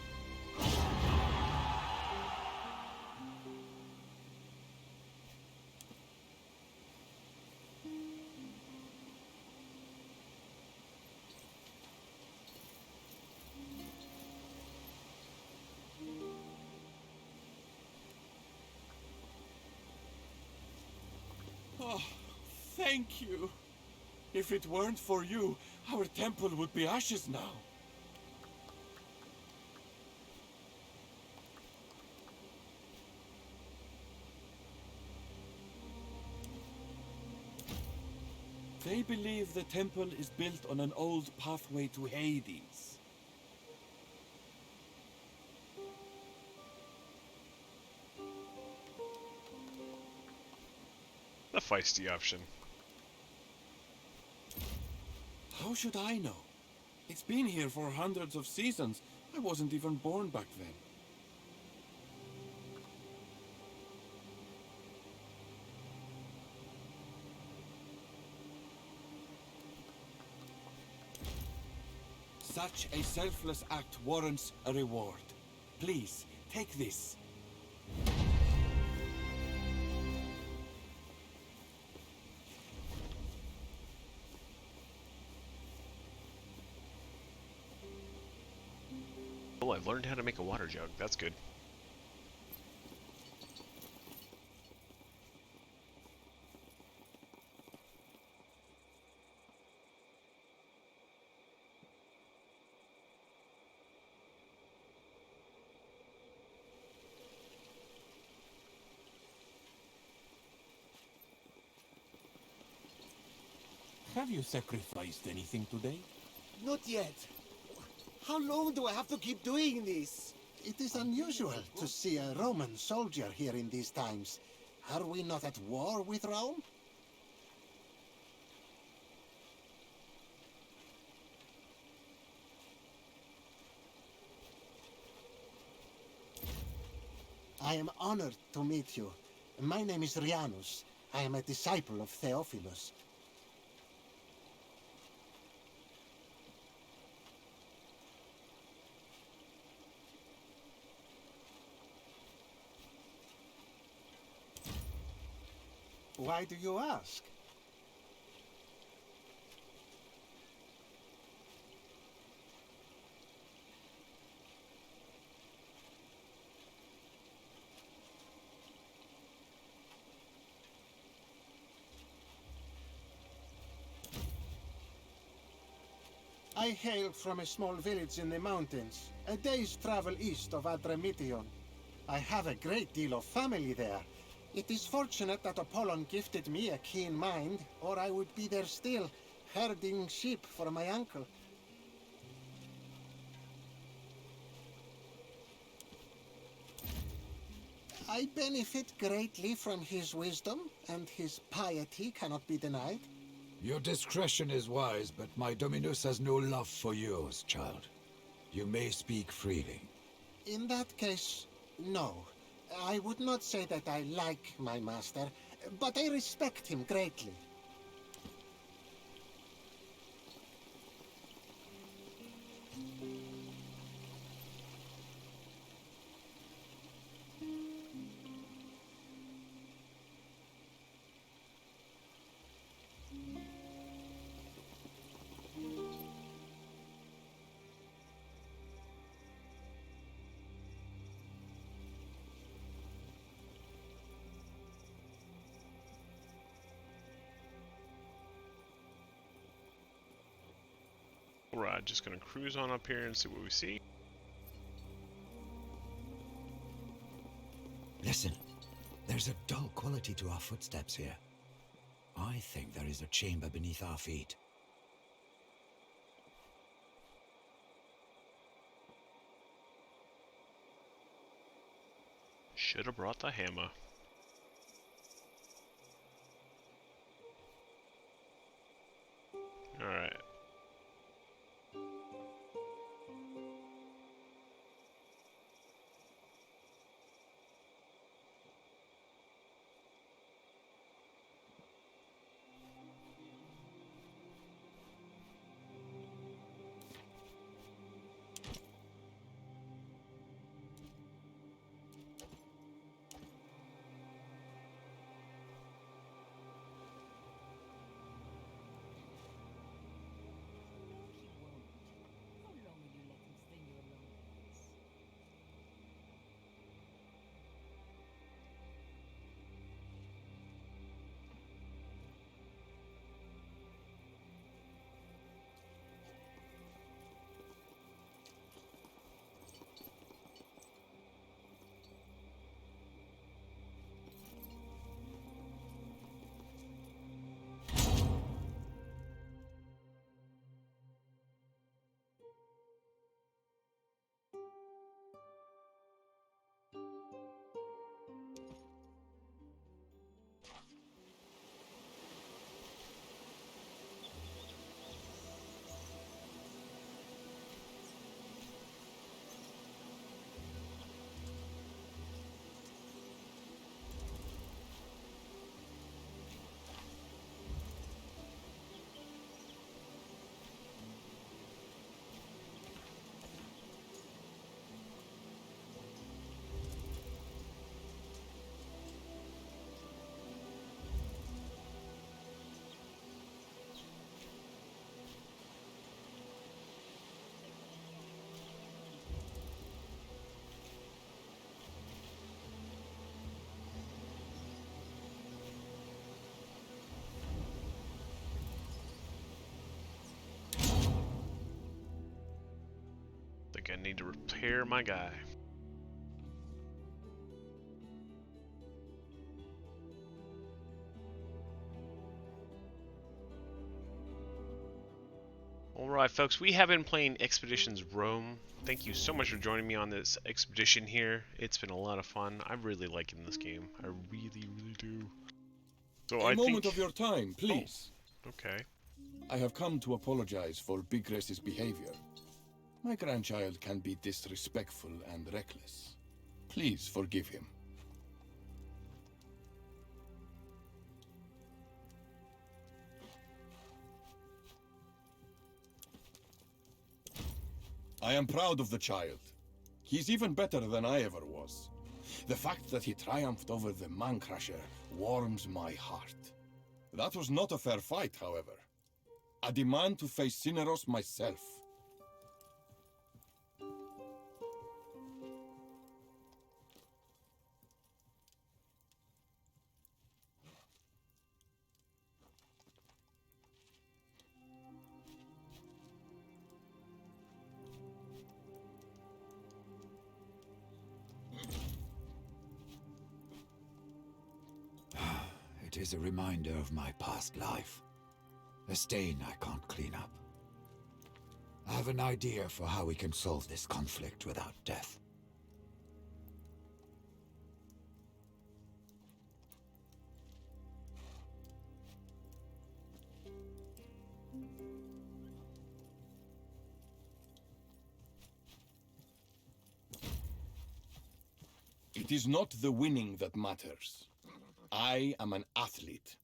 Oh, thank you. If it weren't for you, our temple would be ashes now. They believe the temple is built on an old pathway to Hades. The feisty option. How should I know? It's been here for hundreds of seasons. I wasn't even born back then. Such a selfless act warrants a reward. Please, take this. Oh, I've learned how to make a water jug. That's good. Have you sacrificed anything today? Not yet. How long do I have to keep doing this? It is unusual to see a Roman soldier here in these times. Are we not at war with Rome? I am honored to meet you. My name is Rhianus. I am a disciple of Theophilus. Why do you ask? I hail from a small village in the mountains, a day's travel east of Adramyttion. I have a great deal of family there. It is fortunate that Apollon gifted me a keen mind, or I would be there still, herding sheep for my uncle. I benefit greatly from his wisdom, and his piety cannot be denied. Your discretion is wise, but my Dominus has no love for yours, child. You may speak freely. In that case, no. I would not say that I like my master, but I respect him greatly. Alright, just gonna cruise on up here and see what we see. Listen, there's a dull quality to our footsteps here. I think there is a chamber beneath our feet. Should have brought the hammer. Alright. Think I need to repair my guy. Alright folks, we have been playing Expeditions Rome. Thank you so much for joining me on this expedition here. It's been a lot of fun. I'm really liking this game. I really, really do. So A moment of your time, please. Oh, okay. I have come to apologize for Bigres's behavior. My grandchild can be disrespectful and reckless. Please forgive him. I am proud of the child. He's even better than I ever was. The fact that he triumphed over the Man-Crusher warms my heart. That was not a fair fight, however. I demand to face Cineros myself. It is a reminder of my past life. A stain I can't clean up. I have an idea for how we can solve this conflict without death. It is not the winning that matters. I am an athlete.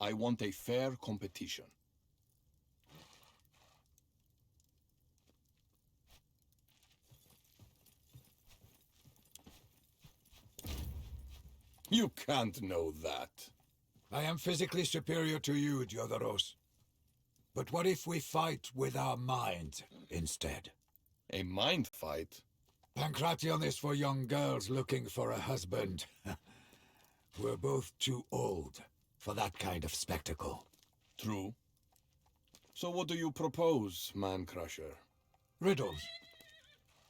I want a fair competition. You can't know that. I am physically superior to you, Diodoros. But what if we fight with our minds instead? A mind fight? Pancration is for young girls looking for a husband. We're both too old for that kind of spectacle. True. So what do you propose, Man-Crusher? Riddles.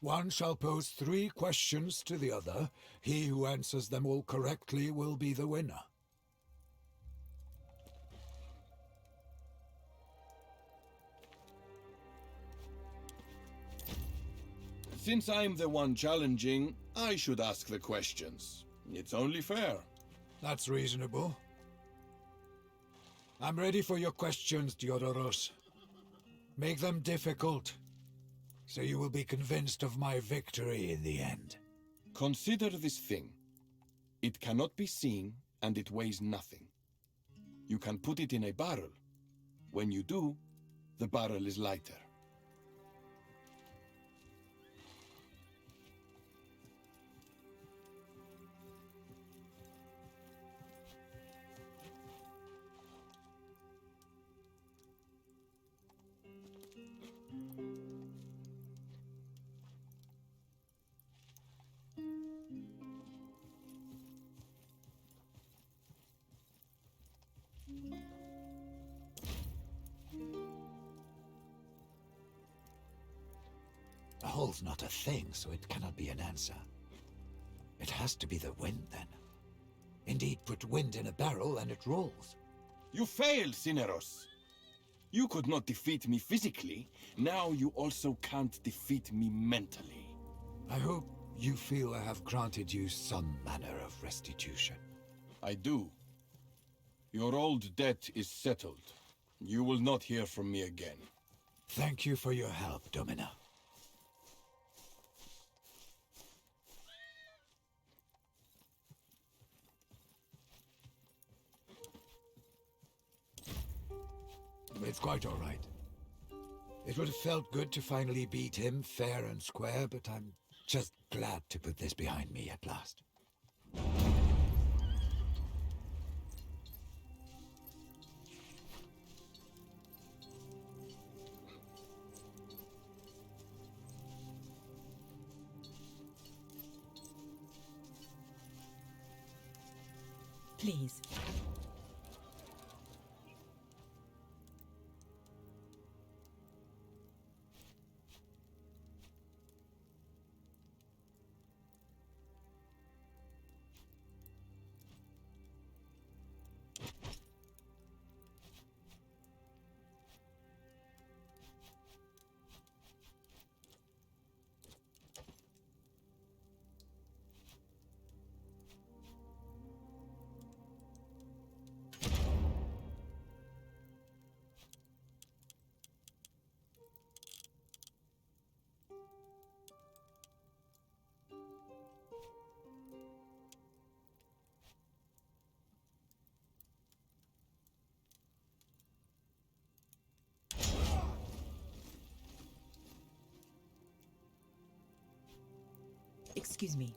One shall pose 3 questions to the other. He who answers them all correctly will be the winner. Since I'm the one challenging, I should ask the questions. It's only fair. That's reasonable. I'm ready for your questions, Diodoros. Make them difficult, so you will be convinced of my victory in the end. Consider this thing. It cannot be seen, and it weighs nothing. You can put it in a barrel. When you do, the barrel is lighter. A hole's not a thing, so it cannot be an answer. It has to be the wind, then. Indeed, put wind in a barrel and it rolls. You fail, Cineros. You could not defeat me physically. Now you also can't defeat me mentally. I hope you feel I have granted you some manner of restitution. I do. Your old debt is settled. You will not hear from me again. Thank you for your help, Domina. It's quite all right. It would have felt good to finally beat him fair and square, but I'm just glad to put this behind me at last. Please. Excuse me.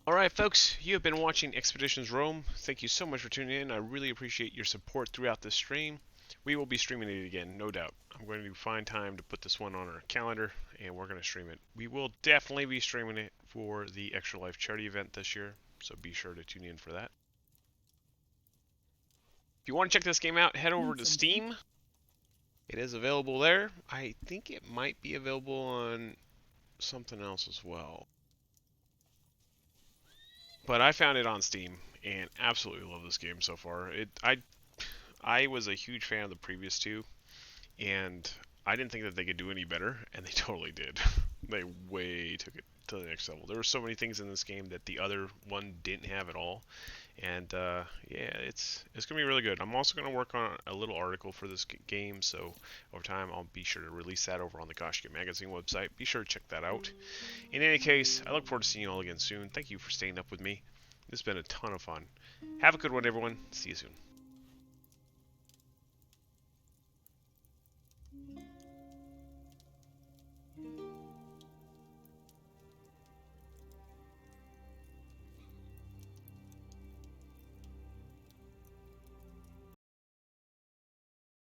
Alright folks, you have been watching Expeditions Rome. Thank you so much for tuning in. I really appreciate your support throughout this stream. We will be streaming it again, no doubt. I'm going to find time to put this one on our calendar, and we're going to stream it. We will definitely be streaming it for the Extra Life charity event this year, so be sure to tune in for that. If you want to check this game out, head over to Steam. It is available there. I think it might be available on something else as well. But I found it on Steam and absolutely love this game so far. I was a huge fan of the previous two, and I didn't think that they could do any better, and they totally did. They way took it to the next level. There were so many things in this game that the other one didn't have at all, and yeah, it's gonna be really good. I'm also gonna work on a little article for this game, so over time I'll be sure to release that over on the Gaiscioch magazine website. Be sure to check that out. In any case, I look forward to seeing you all again soon. Thank you for staying up with me. This has been a ton of fun. Have a good one, everyone. See you soon.